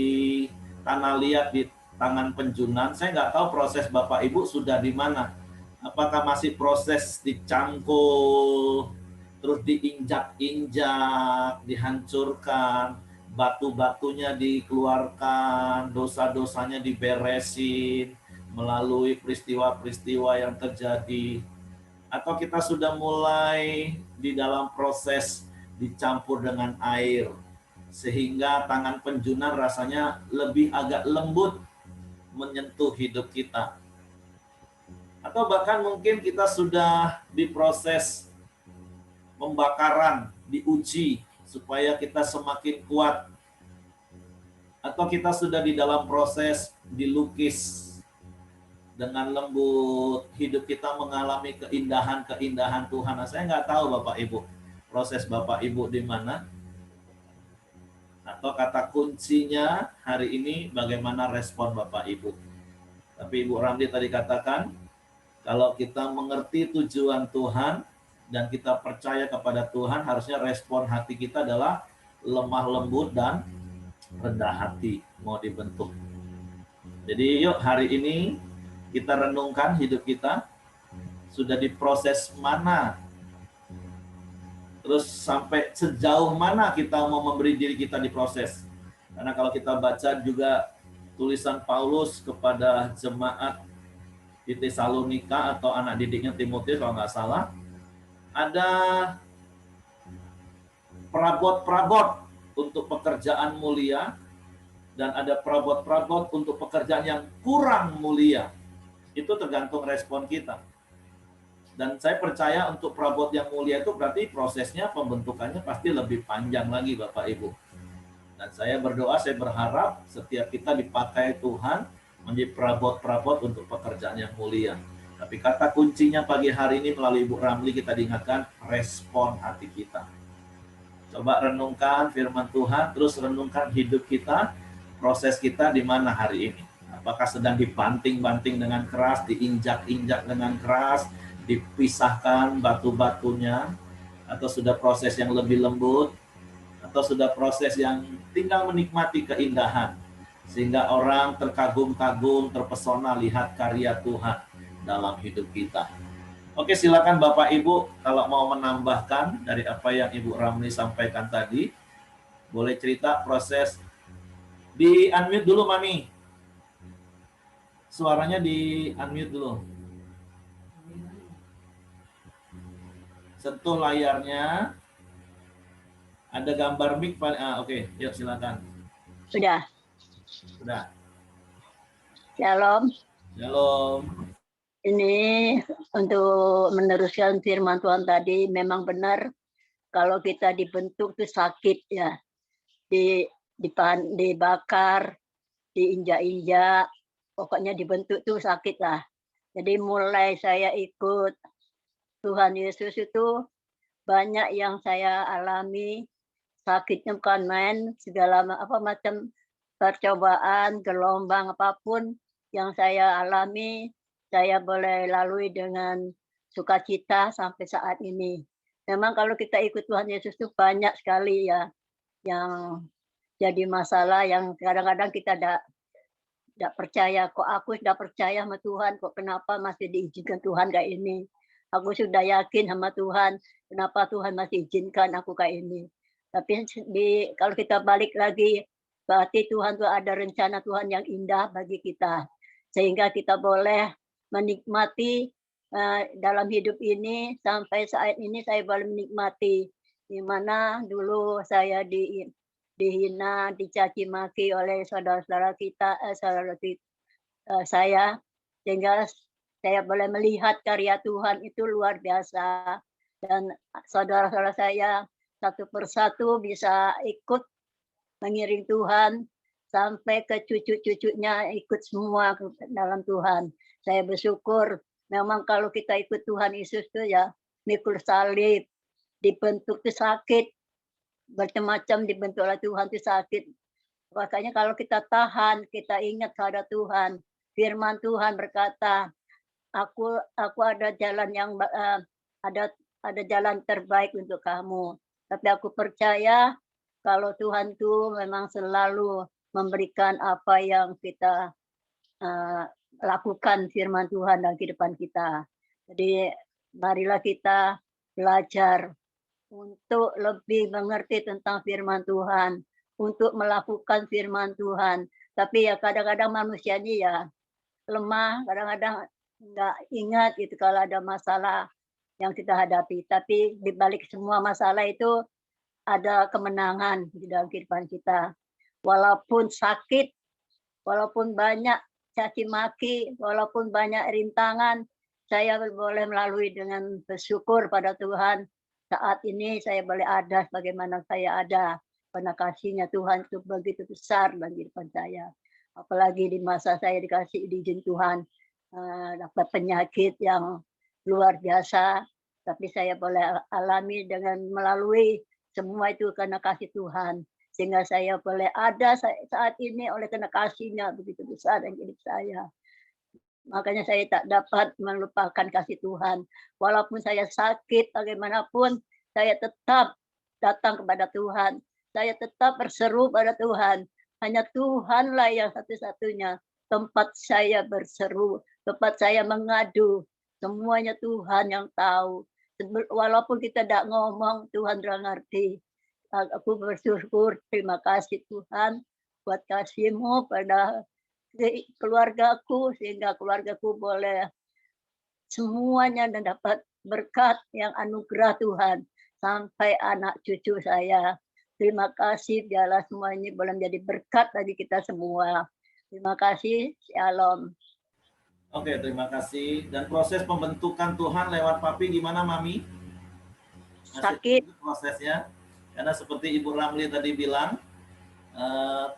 tanah liat di tangan penjunan. Saya nggak tahu proses Bapak Ibu sudah di mana. Apakah masih proses dicangkul, terus diinjak-injak, dihancurkan, batu-batunya dikeluarkan, dosa-dosanya diberesin melalui peristiwa-peristiwa yang terjadi. Atau kita sudah mulai di dalam proses dicampur dengan air, sehingga tangan penjunan rasanya lebih agak lembut menyentuh hidup kita. Atau bahkan mungkin kita sudah diproses pembakaran, diuji supaya kita semakin kuat. Atau kita sudah di dalam proses dilukis dengan lembut, hidup kita mengalami keindahan-keindahan Tuhan. Nah, saya nggak tahu Bapak Ibu, proses Bapak Ibu di mana. Atau kata kuncinya hari ini bagaimana respon Bapak Ibu. Tapi Ibu Ramli tadi katakan, kalau kita mengerti tujuan Tuhan dan kita percaya kepada Tuhan, harusnya respon hati kita adalah lemah lembut dan rendah hati mau dibentuk. Jadi yuk hari ini kita renungkan hidup kita sudah diproses mana, terus sampai sejauh mana kita mau memberi diri kita diproses. Karena kalau kita baca juga tulisan Paulus kepada jemaat di Tesalonika atau anak didiknya Timotius kalau nggak salah, ada perabot-perabot untuk pekerjaan mulia dan ada perabot-perabot untuk pekerjaan yang kurang mulia. Itu tergantung respon kita. Dan saya percaya untuk perabot yang mulia itu berarti prosesnya pembentukannya pasti lebih panjang lagi Bapak Ibu. Dan saya berdoa, saya berharap setiap kita dipakai Tuhan menjadi perabot-perabot untuk pekerjaan yang mulia. Tapi kata kuncinya pagi hari ini melalui Ibu Ramli kita diingatkan respon hati kita. Coba renungkan firman Tuhan, terus renungkan hidup kita, proses kita di mana hari ini. Apakah sedang dibanting-banting dengan keras, diinjak-injak dengan keras, dipisahkan batu-batunya, atau sudah proses yang lebih lembut, atau sudah proses yang tinggal menikmati keindahan, sehingga orang terkagum-kagum, terpesona lihat karya Tuhan dalam hidup kita. Oke, silakan Bapak Ibu kalau mau menambahkan dari apa yang Ibu Ramli sampaikan tadi, boleh cerita proses. Di unmute dulu Mami. Suaranya di unmute dulu. Sentuh layarnya. Ada gambar mic. Oke, yuk silakan. Sudah. Sudah. Shalom. Shalom. Ini untuk meneruskan firman Tuhan tadi, memang benar kalau kita dibentuk itu sakit ya. Dibakar, diinjak-injak, pokoknya dibentuk itu sakit lah. Jadi mulai saya ikut Tuhan Yesus itu banyak yang saya alami, sakitnya bukan main, segala macam percobaan, gelombang apapun yang saya alami, saya boleh lalui dengan sukacita sampai saat ini. Memang kalau kita ikut Tuhan Yesus itu banyak sekali ya yang jadi masalah, yang kadang-kadang kita tidak percaya. Kok aku sudah percaya sama Tuhan, kok kenapa masih diizinkan Tuhan kayak ini? Aku sudah yakin sama Tuhan, kenapa Tuhan masih izinkan aku kayak ini? Tapi kalau kita balik lagi, berarti Tuhan itu ada rencana Tuhan yang indah bagi kita. Sehingga kita boleh menikmati dalam hidup ini sampai saat ini saya boleh menikmati, di mana dulu saya dihina, dicaci maki oleh saudara-saudara kita, saya, sehingga saya boleh melihat karya Tuhan itu luar biasa, dan saudara-saudara saya satu persatu bisa ikut mengiring Tuhan sampai ke cucu-cucunya ikut semua ke dalam Tuhan. Saya bersyukur memang kalau kita ikut Tuhan Yesus itu ya mikul salib, dibentuk itu sakit, macam-macam dibentuk oleh Tuhan itu sakit. Makanya kalau kita tahan, kita ingat kepada Tuhan. Firman Tuhan berkata, aku ada jalan yang ada jalan terbaik untuk kamu. Tapi aku percaya kalau Tuhan itu memang selalu memberikan apa yang kita lakukan firman Tuhan dalam kehidupan kita. Jadi marilah kita belajar untuk lebih mengerti tentang firman Tuhan, untuk melakukan firman Tuhan. Tapi ya kadang-kadang manusia ini ya lemah, kadang-kadang nggak ingat gitu kalau ada masalah yang kita hadapi. Tapi di balik semua masalah itu ada kemenangan di dalam kehidupan kita. Walaupun sakit, walaupun banyak caci maki, walaupun banyak rintangan, saya boleh melalui dengan bersyukur pada Tuhan. Saat ini saya boleh ada sebagaimana saya ada. Karena kasih-Nya Tuhan itu begitu besar dalam kehidupan saya. Apalagi di masa saya dikasih izin Tuhan, dapat penyakit yang luar biasa, tapi saya boleh alami dengan melalui semua itu karena kasih Tuhan. Sehingga saya boleh ada saat ini oleh karena kasih-Nya begitu besar dalam hidup saya. Makanya saya tak dapat melupakan kasih Tuhan. Walaupun saya sakit, bagaimanapun, saya tetap datang kepada Tuhan. Saya tetap berseru pada Tuhan. Hanya Tuhanlah yang satu-satunya tempat saya berseru, tempat saya mengadu. Semuanya Tuhan yang tahu. Walaupun kita tidak ngomong, Tuhan sudah ngerti. Aku bersyukur, terima kasih Tuhan buat kasih-Mu pada keluargaku, sehingga keluargaku boleh semuanya dan dapat berkat yang anugerah Tuhan sampai anak cucu saya. Terima kasih, biarlah semua ini boleh menjadi berkat bagi kita semua. Terima kasih, Shalom. Oke, terima kasih. Dan proses pembentukan Tuhan lewat Papi gimana, Mami? Sakit. Prosesnya, karena seperti Ibu Ramli tadi bilang,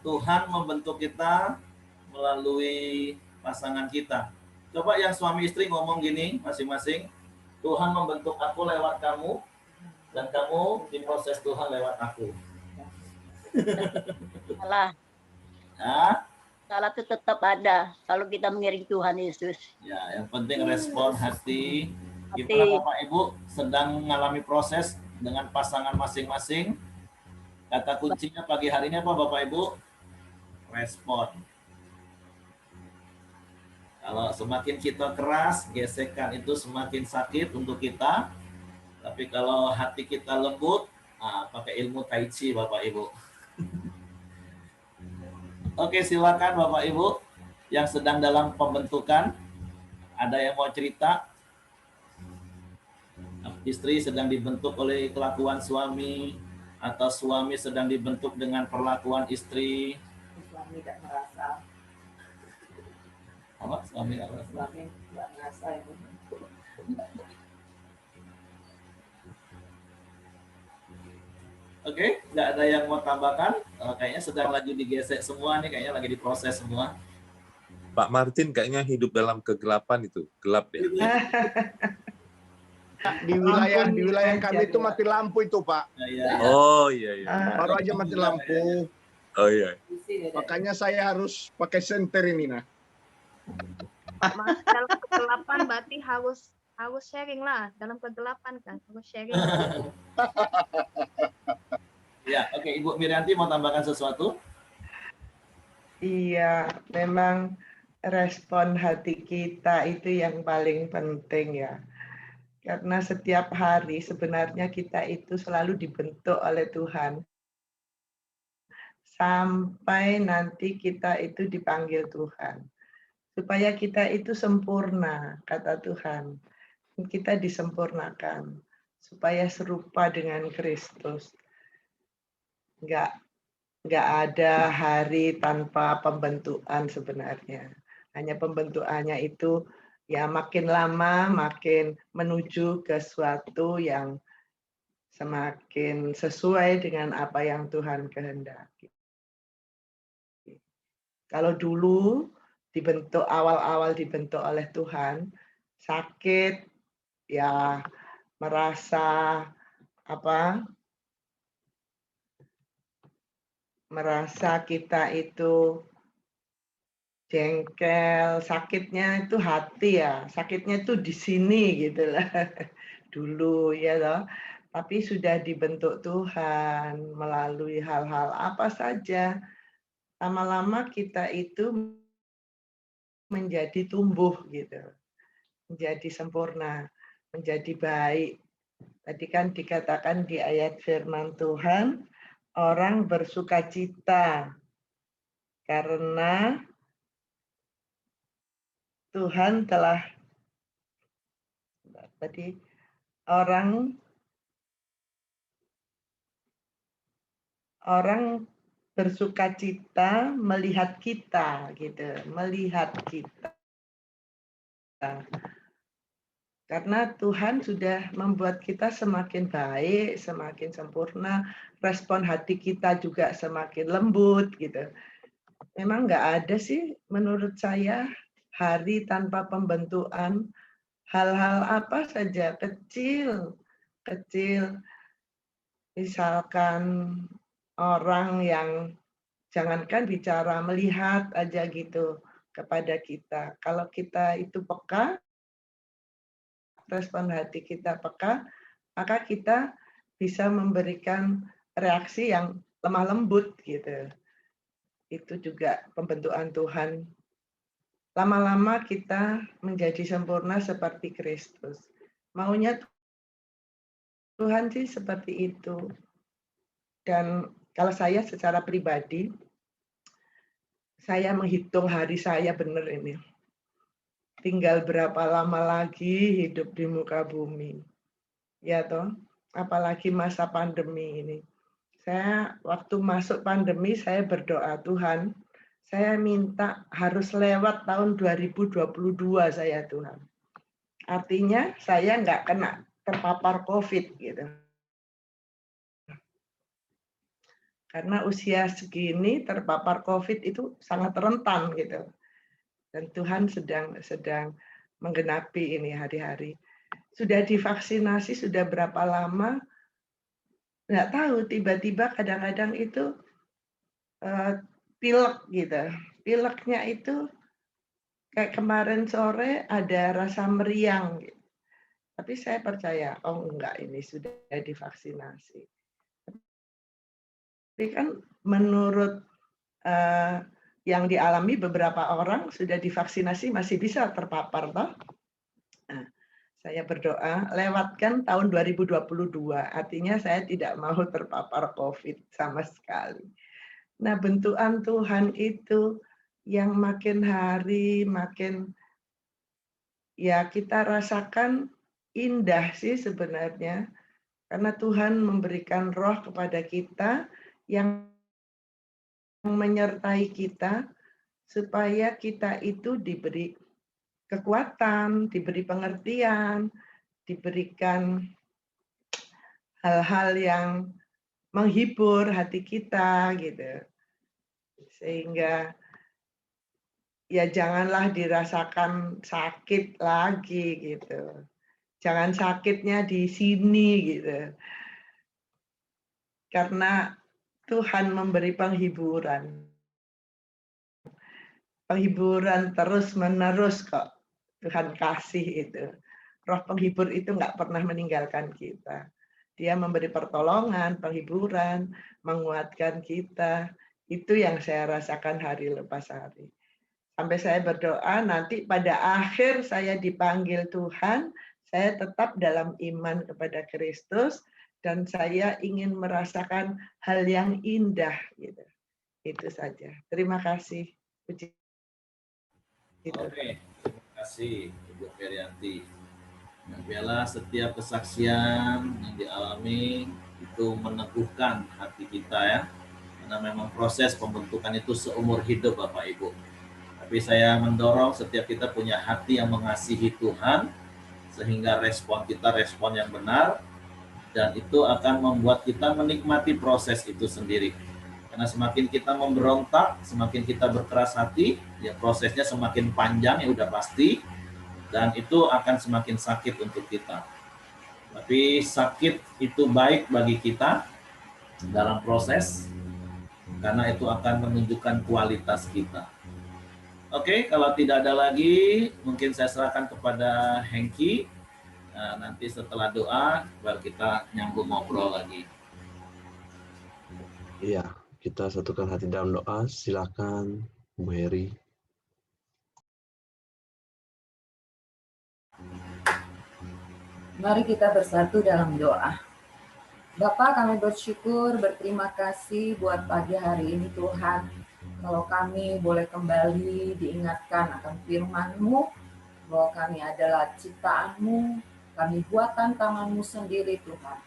Tuhan membentuk kita melalui pasangan kita. Coba yang suami istri ngomong gini masing-masing, Tuhan membentuk aku lewat kamu, dan kamu diproses Tuhan lewat aku. Salah. Nah, salah itu tetap ada kalau kita mengiring Tuhan Yesus. Ya, yang penting respon hati. Gimana Bapak Ibu sedang mengalami proses dengan pasangan masing-masing? Kata kuncinya pagi hari ini apa Bapak Ibu? Respon. Kalau semakin kita keras, gesekan itu semakin sakit untuk kita. Tapi kalau hati kita lembut, pakai ilmu Tai Chi Bapak Ibu. Oke, silakan Bapak Ibu yang sedang dalam pembentukan. Ada yang mau cerita? Istri sedang dibentuk oleh kelakuan suami, atau suami sedang dibentuk dengan perlakuan istri. Suami tidak merasa. Apa? Suami tidak merasa. Suami tidak merasa itu. Oke, nggak ada yang mau tambahkan? Kayaknya sedang lagi digesek semua nih, kayaknya lagi diproses semua. Pak Martin kayaknya hidup dalam kegelapan itu, gelap ya. Di wilayah kami itu mati lampu itu Pak. Ya. Oh iya. Baru aja mati lampu. Oh iya. Makanya saya harus pakai senter ini nah. Dalam kegelapan berarti harus sharing lah. Dalam kegelapan kan harus sharing. Ya, oke. Ibu Mirianti mau tambahkan sesuatu? Iya, memang respon hati kita itu yang paling penting ya. Karena setiap hari sebenarnya kita itu selalu dibentuk oleh Tuhan. Sampai nanti kita itu dipanggil Tuhan. Supaya kita itu sempurna, kata Tuhan. kita disempurnakan supaya serupa dengan Kristus. Nggak ada hari tanpa pembentukan sebenarnya. Hanya pembentukannya itu ya makin lama makin menuju ke suatu yang semakin sesuai dengan apa yang Tuhan kehendaki. Kalau dulu dibentuk awal-awal dibentuk oleh Tuhan, sakit, ya merasa kita itu jengkel, sakitnya itu hati ya, sakitnya itu di sini gitu lah. Dulu ya loh. Tapi sudah dibentuk Tuhan melalui hal-hal apa saja. Lama-lama kita itu menjadi tumbuh gitu. Menjadi sempurna, menjadi baik. Tadi kan dikatakan di ayat firman Tuhan, orang bersukacita karena Tuhan telah orang bersukacita melihat kita gitu, melihat kita. Karena Tuhan sudah membuat kita semakin baik, semakin sempurna, respon hati kita juga semakin lembut gitu. Memang nggak ada sih menurut saya hari tanpa pembentukan, hal-hal apa saja kecil, misalkan orang yang jangankan bicara, melihat aja gitu kepada kita. Kalau kita itu peka, respon hati kita peka, maka kita bisa memberikan reaksi yang lemah lembut gitu. Itu juga pembentukan Tuhan. Lama-lama kita menjadi sempurna seperti Kristus. Maunya Tuhan sih seperti itu. Dan kalau saya secara pribadi, saya menghitung hari saya benar ini. Tinggal berapa lama lagi hidup di muka bumi. Ya toh, apalagi masa pandemi ini. Saya waktu masuk pandemi saya berdoa, Tuhan, saya minta harus lewat tahun 2022 saya Tuhan. Artinya saya nggak kena terpapar COVID gitu. Karena usia segini terpapar COVID itu sangat rentan gitu. Dan Tuhan sedang menggenapi ini hari-hari. Sudah divaksinasi sudah berapa lama? Nggak tahu, tiba-tiba kadang-kadang itu pilek gitu. Pileknya itu kayak kemarin sore ada rasa meriang. Gitu. Tapi saya percaya, oh enggak, ini sudah divaksinasi. Tapi kan menurut yang dialami beberapa orang sudah divaksinasi masih bisa terpapar toh. Nah, saya berdoa lewatkan tahun 2022, artinya saya tidak mau terpapar COVID sama sekali. Nah, bentukan Tuhan itu yang makin hari makin ya kita rasakan indah sih sebenarnya, karena Tuhan memberikan roh kepada kita yang menyertai kita supaya kita itu diberi kekuatan, diberi pengertian, diberikan hal-hal yang menghibur hati kita gitu. Sehingga ya janganlah dirasakan sakit lagi gitu. Jangan sakitnya di sini gitu. Karena Tuhan memberi penghiburan. Penghiburan terus-menerus kok Tuhan kasih itu. Roh penghibur itu nggak pernah meninggalkan kita. Dia memberi pertolongan, penghiburan, menguatkan kita. Itu yang saya rasakan hari lepas hari. Sampai saya berdoa nanti pada akhir saya dipanggil Tuhan, saya tetap dalam iman kepada Kristus dan saya ingin merasakan hal yang indah gitu. Itu saja. Terima kasih. Oke, terima kasih Ibu Ferianti. Nah, biarlah setiap kesaksian yang dialami itu meneguhkan hati kita ya. Karena memang proses pembentukan itu seumur hidup Bapak Ibu. Tapi saya mendorong setiap kita punya hati yang mengasihi Tuhan, sehingga respon kita respon yang benar, dan itu akan membuat kita menikmati proses itu sendiri. Karena semakin kita memberontak, semakin kita berkeras hati, ya prosesnya semakin panjang, ya udah pasti, dan itu akan semakin sakit untuk kita. Tapi sakit itu baik bagi kita dalam proses, karena itu akan menunjukkan kualitas kita. Oke, kalau tidak ada lagi, mungkin saya serahkan kepada Hengki. Nanti setelah doa, baru kita nyambung ngobrol lagi. Iya, kita satukan hati dalam doa. Silakan, Bu Heri. Mari kita bersatu dalam doa. Bapa, kami bersyukur, berterima kasih buat pagi hari ini Tuhan. Kalau kami boleh kembali diingatkan akan firman-Mu, bahwa kami adalah ciptaan-Mu, kami buatan tangan-Mu sendiri Tuhan.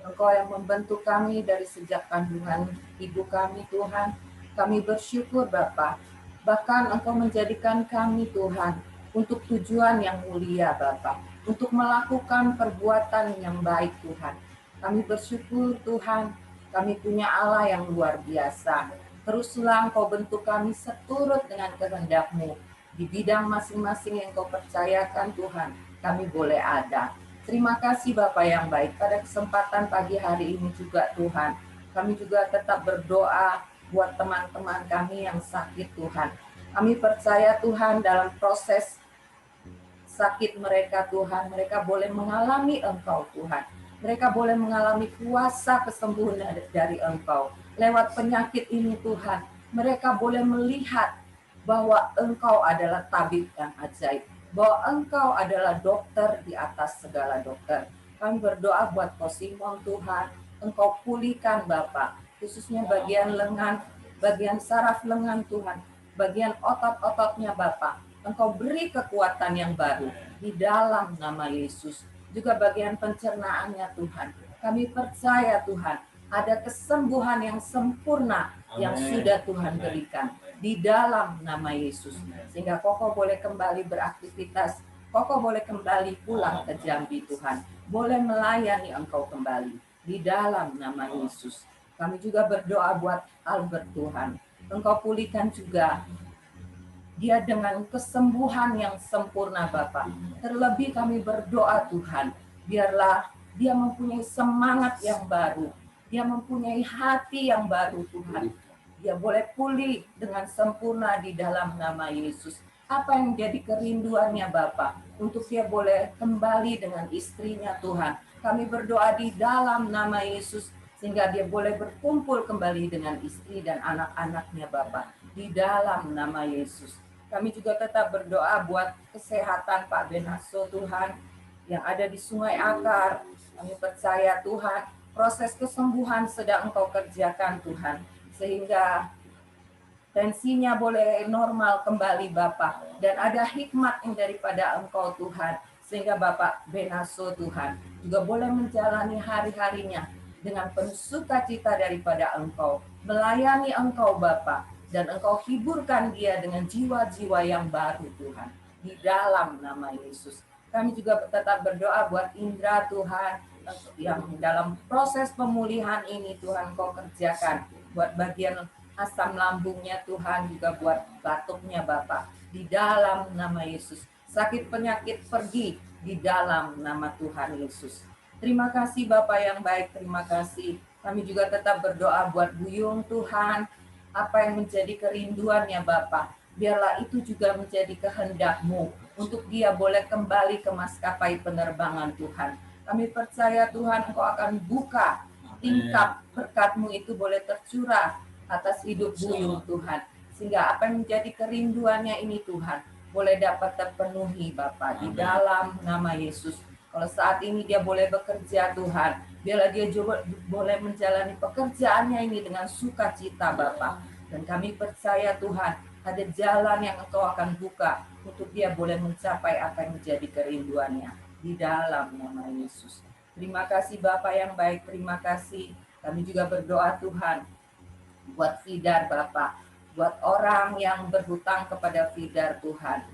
Engkau yang membentuk kami dari sejak kandungan ibu kami Tuhan. Kami bersyukur Bapa. Bahkan Engkau menjadikan kami Tuhan untuk tujuan yang mulia Bapa. Untuk melakukan perbuatan yang baik Tuhan. Kami bersyukur Tuhan, kami punya Allah yang luar biasa. Teruslah Engkau bentuk kami seturut dengan kehendak-Mu. Di bidang masing-masing yang Kau percayakan Tuhan, kami boleh ada. Terima kasih Bapak yang baik. Pada kesempatan pagi hari ini juga Tuhan, kami juga tetap berdoa buat teman-teman kami yang sakit Tuhan. Kami percaya Tuhan dalam proses sakit mereka Tuhan, mereka boleh mengalami Engkau Tuhan. Mereka boleh mengalami kuasa kesembuhan dari Engkau. Lewat penyakit ini Tuhan, mereka boleh melihat bahwa Engkau adalah tabib yang ajaib. Bahwa Engkau adalah dokter di atas segala dokter. Kami berdoa buat Ko Simon Tuhan, Engkau pulihkan Bapa, khususnya bagian lengan, bagian saraf lengan Tuhan, bagian otot-ototnya Bapa. Engkau beri kekuatan yang baru di dalam nama Yesus. Juga bagian pencernaannya Tuhan. Kami percaya Tuhan, ada kesembuhan yang sempurna yang sudah Tuhan berikan di dalam nama Yesus. Sehingga Koko boleh kembali beraktivitas, Koko boleh kembali pulang ke Jambi Tuhan. Boleh melayani Engkau kembali di dalam nama Yesus. Kami juga berdoa buat Albert Tuhan. Engkau pulihkan juga dia dengan kesembuhan yang sempurna Bapa. Terlebih kami berdoa Tuhan, biarlah dia mempunyai semangat yang baru. Dia mempunyai hati yang baru Tuhan. Dia boleh pulih dengan sempurna di dalam nama Yesus. Apa yang jadi kerinduannya Bapa, untuk dia boleh kembali dengan istrinya Tuhan. Kami berdoa di dalam nama Yesus, sehingga dia boleh berkumpul kembali dengan istri dan anak-anaknya Bapa. Di dalam nama Yesus. Kami juga tetap berdoa buat kesehatan Pak Benaso Tuhan yang ada di Sungai Akar. Kami percaya Tuhan, proses kesembuhan sedang Engkau kerjakan Tuhan. Sehingga tensinya boleh normal kembali Bapak. Dan ada hikmat yang daripada Engkau Tuhan. Sehingga Bapak Benaso Tuhan juga boleh menjalani hari-harinya dengan penuh sukacita daripada Engkau. Melayani Engkau Bapak. Dan Engkau hiburkan dia dengan jiwa-jiwa yang baru Tuhan. Di dalam nama Yesus. Kami juga tetap berdoa buat Indra Tuhan. Yang dalam proses pemulihan ini Tuhan Engkau kerjakan. Buat bagian asam lambungnya Tuhan. Juga buat batuknya Bapak. Di dalam nama Yesus. Sakit penyakit pergi. Di dalam nama Tuhan Yesus. Terima kasih Bapak yang baik. Terima kasih. Kami juga tetap berdoa buat Buyung Tuhan. Apa yang menjadi kerinduannya Bapa, biarlah itu juga menjadi kehendak-Mu untuk dia boleh kembali ke maskapai penerbangan Tuhan. Kami percaya Tuhan Engkau akan buka tingkap berkat-Mu itu boleh tercurah atas hidup Buyung Tuhan. Sehingga apa yang menjadi kerinduannya ini Tuhan boleh dapat terpenuhi Bapa di dalam nama Yesus. Kalau saat ini dia boleh bekerja Tuhan, biarlah dia juga boleh menjalani pekerjaannya ini dengan sukacita Bapa. Dan kami percaya Tuhan, ada jalan yang Engkau akan buka untuk dia boleh mencapai apa yang menjadi kerinduannya. di dalam nama Yesus. Terima kasih Bapak yang baik, terima kasih. Kami juga berdoa Tuhan buat Fidar Bapak, buat orang yang berhutang kepada Fidar Tuhan.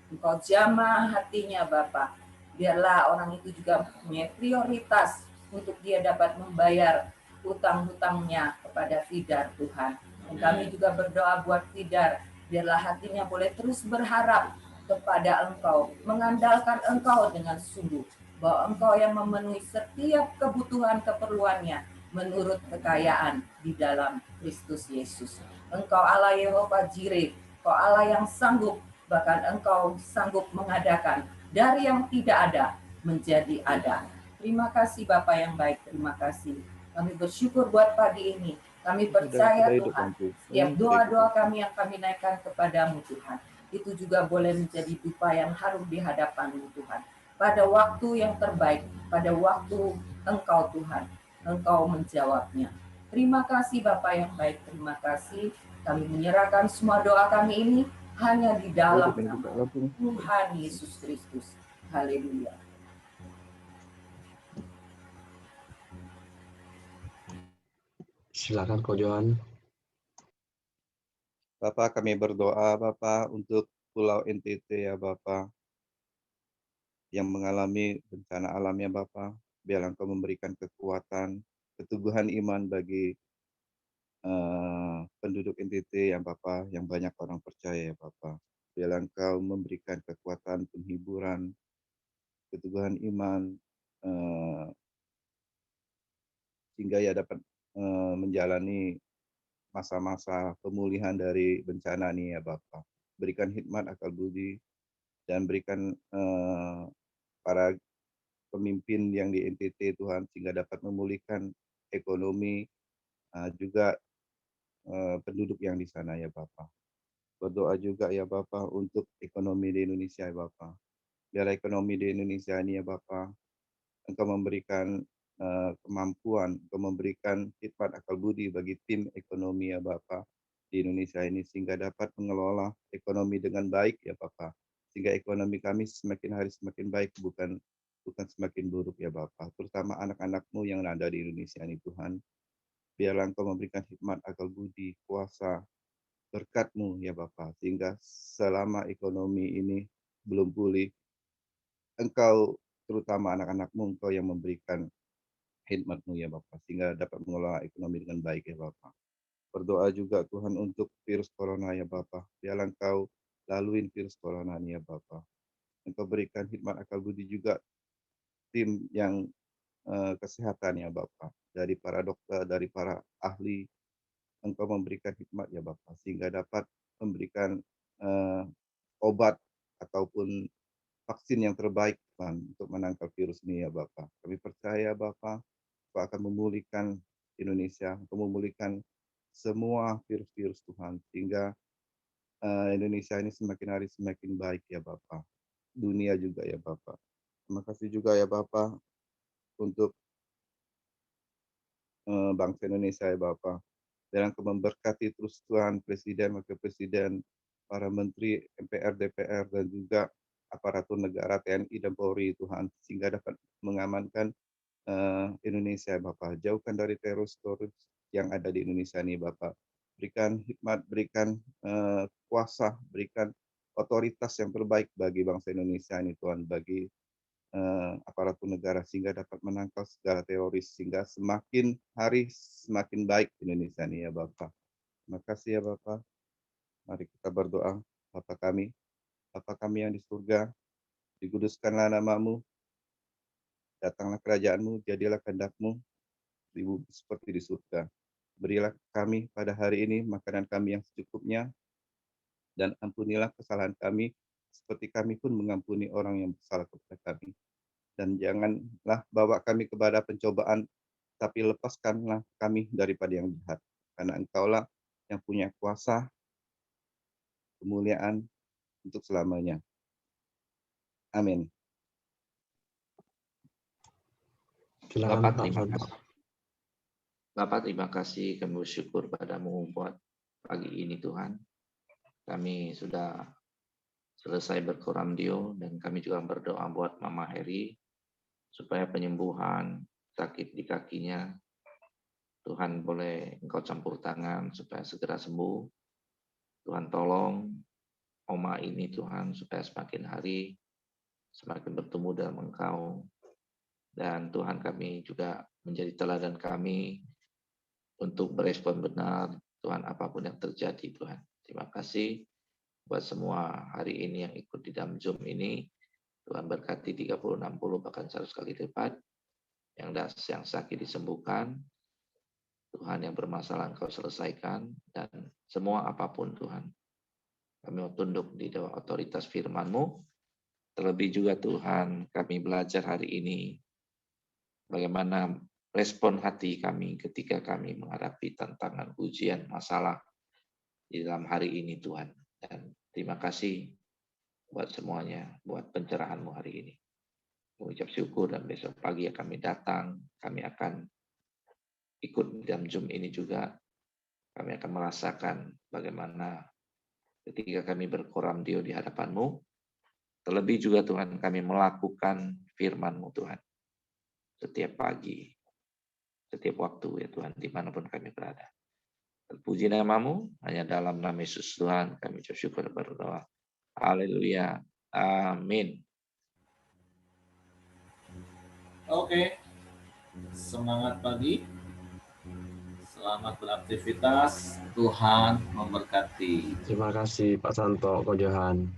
Engkau jamah hatinya Bapak, biarlah orang itu juga punya prioritas untuk dia dapat membayar hutang-hutangnya kepada Fidar Tuhan. Dan kami juga berdoa buat Fidar, biarlah hatinya boleh terus berharap kepada Engkau, mengandalkan Engkau dengan sungguh, bahwa Engkau yang memenuhi setiap kebutuhan keperluannya menurut kekayaan di dalam Kristus Yesus. Engkau Allah Yehova Jireh, Engkau Allah yang sanggup, bahkan Engkau sanggup mengadakan dari yang tidak ada menjadi ada. Terima kasih Bapak yang baik, terima kasih. Kami bersyukur buat pagi ini. Kami percaya Tuhan, setiap doa-doa kami yang kami naikkan kepadamu Tuhan, itu juga boleh menjadi dupa yang harum di hadapan-Mu Tuhan. Pada waktu yang terbaik, pada waktu Engkau Tuhan, Engkau menjawabnya. Terima kasih Bapak yang baik, terima kasih. Kami menyerahkan semua doa kami ini hanya di dalam nama Tuhan Yesus Kristus. Haleluya. Silakan Ko Johan. Bapak, kami berdoa Bapak untuk Pulau NTT ya Bapak, yang mengalami bencana alam ya Bapak. Biar Engkau memberikan kekuatan, keteguhan iman bagi penduduk NTT yang Bapak, yang banyak orang percaya ya Bapak. Biar Engkau memberikan kekuatan, penghiburan, keteguhan iman, sehingga ya dapat menjalani masa-masa pemulihan dari bencana ini ya Bapak. Berikan hikmat, akal budi, dan berikan para pemimpin yang di NTT Tuhan, sehingga dapat memulihkan ekonomi, juga penduduk yang di sana ya Bapak. Berdoa juga ya Bapak untuk ekonomi di Indonesia ya Bapak. Biar ekonomi di Indonesia ini ya Bapak, Engkau memberikan kemampuan, Engkau memberikan hikmat akal budi bagi tim ekonomi ya Bapak di Indonesia ini, sehingga dapat mengelola ekonomi dengan baik ya Bapak. Sehingga ekonomi kami semakin hari semakin baik, bukan semakin buruk ya Bapak. Terutama anak-anak-Mu yang ada di Indonesia ini Tuhan. Biarlah Engkau memberikan hikmat akal budi, kuasa, berkat-Mu ya Bapak, sehingga selama ekonomi ini belum pulih, Engkau terutama anak-anak-Mu, Engkau yang memberikan hikmat-Mu ya Bapak, sehingga dapat mengelola ekonomi dengan baik ya Bapak. Berdoa juga Tuhan untuk virus corona ya Bapak, biarlah Engkau laluin virus corona ini ya Bapak. Engkau berikan hikmat akal budi juga tim yang kesehatan ya Bapak, dari para dokter, dari para ahli. Engkau memberikan hikmat ya Bapak, sehingga dapat memberikan obat ataupun vaksin yang terbaik Tuhan untuk menangkal virus ini ya Bapak. Kami percaya Bapak, Engkau akan memulihkan Indonesia, Engkau memulihkan semua virus-virus Tuhan, sehingga Indonesia ini semakin hari semakin baik ya Bapak. Dunia juga ya Bapak. Terima kasih juga ya Bapak untuk bangsa Indonesia ya Bapak. Dan Engkau memberkati terus Tuhan Presiden, Wakil Presiden, para Menteri, MPR, DPR, dan juga aparatur negara, TNI dan Polri Tuhan, sehingga dapat mengamankan Indonesia Bapak. Jauhkan dari teroris yang ada di Indonesia ini Bapak. Berikan hikmat, berikan kuasa, berikan otoritas yang terbaik bagi bangsa Indonesia ini Tuhan, bagi aparatur negara, sehingga dapat menangkal segala teroris, sehingga semakin hari semakin baik Indonesia ini ya Bapak. Terima kasih ya Bapak. Mari kita berdoa. Bapa kami yang di surga, dikuduskanlah nama-Mu, datanglah kerajaan-Mu, jadilah kehendak-Mu di bumi seperti di surga. Berilah kami pada hari ini makanan kami yang secukupnya, dan ampunilah kesalahan kami, seperti kami pun mengampuni orang yang bersalah kepada kami. Dan janganlah bawa kami kepada pencobaan, tapi lepaskanlah kami daripada yang jahat. Karena Engkaulah yang punya kuasa, kemuliaan untuk selamanya. Amin. Silakan Bapak, Pak terima Santo. kasih. Bapak, terima kasih. Kami bersyukur padamu buat pagi ini Tuhan. Kami sudah selesai berkoramdio, dan kami juga berdoa buat Mama Heri supaya penyembuhan sakit di kakinya Tuhan boleh Engkau campur tangan supaya segera sembuh. Tuhan tolong Oma ini Tuhan supaya semakin hari semakin bertumbuh dalam Engkau. Dan Tuhan, kami juga menjadi teladan kami untuk berespon benar Tuhan apapun yang terjadi Tuhan. Terima kasih buat semua hari ini yang ikut di dalam Zoom ini. Tuhan berkati 30, 60, bahkan 100 kali lipat. Yang sakit disembuhkan. Tuhan, yang bermasalah Engkau selesaikan. Dan semua apapun Tuhan. Kami mau tunduk di bawah otoritas firman-Mu. Terlebih juga Tuhan, kami belajar hari ini bagaimana respon hati kami ketika kami menghadapi tantangan, ujian, masalah di dalam hari ini Tuhan. Dan terima kasih buat semuanya, buat pencerahan-Mu hari ini. Mengucap syukur, dan besok pagi kami datang, kami akan ikut dalam Zoom ini juga. Kami akan merasakan bagaimana ketika kami berkoramdio di hadapan-Mu, terlebih juga Tuhan kami melakukan firman-Mu Tuhan. Setiap pagi, setiap waktu ya Tuhan, dimanapun kami berada. Terpuji nama-Mu, hanya dalam nama Yesus Tuhan kami ucap syukur dan berdoa. Haleluya. Amin. Oke, semangat pagi, selamat beraktivitas, Tuhan memberkati. Terima kasih Pak Santo, Ko Johan.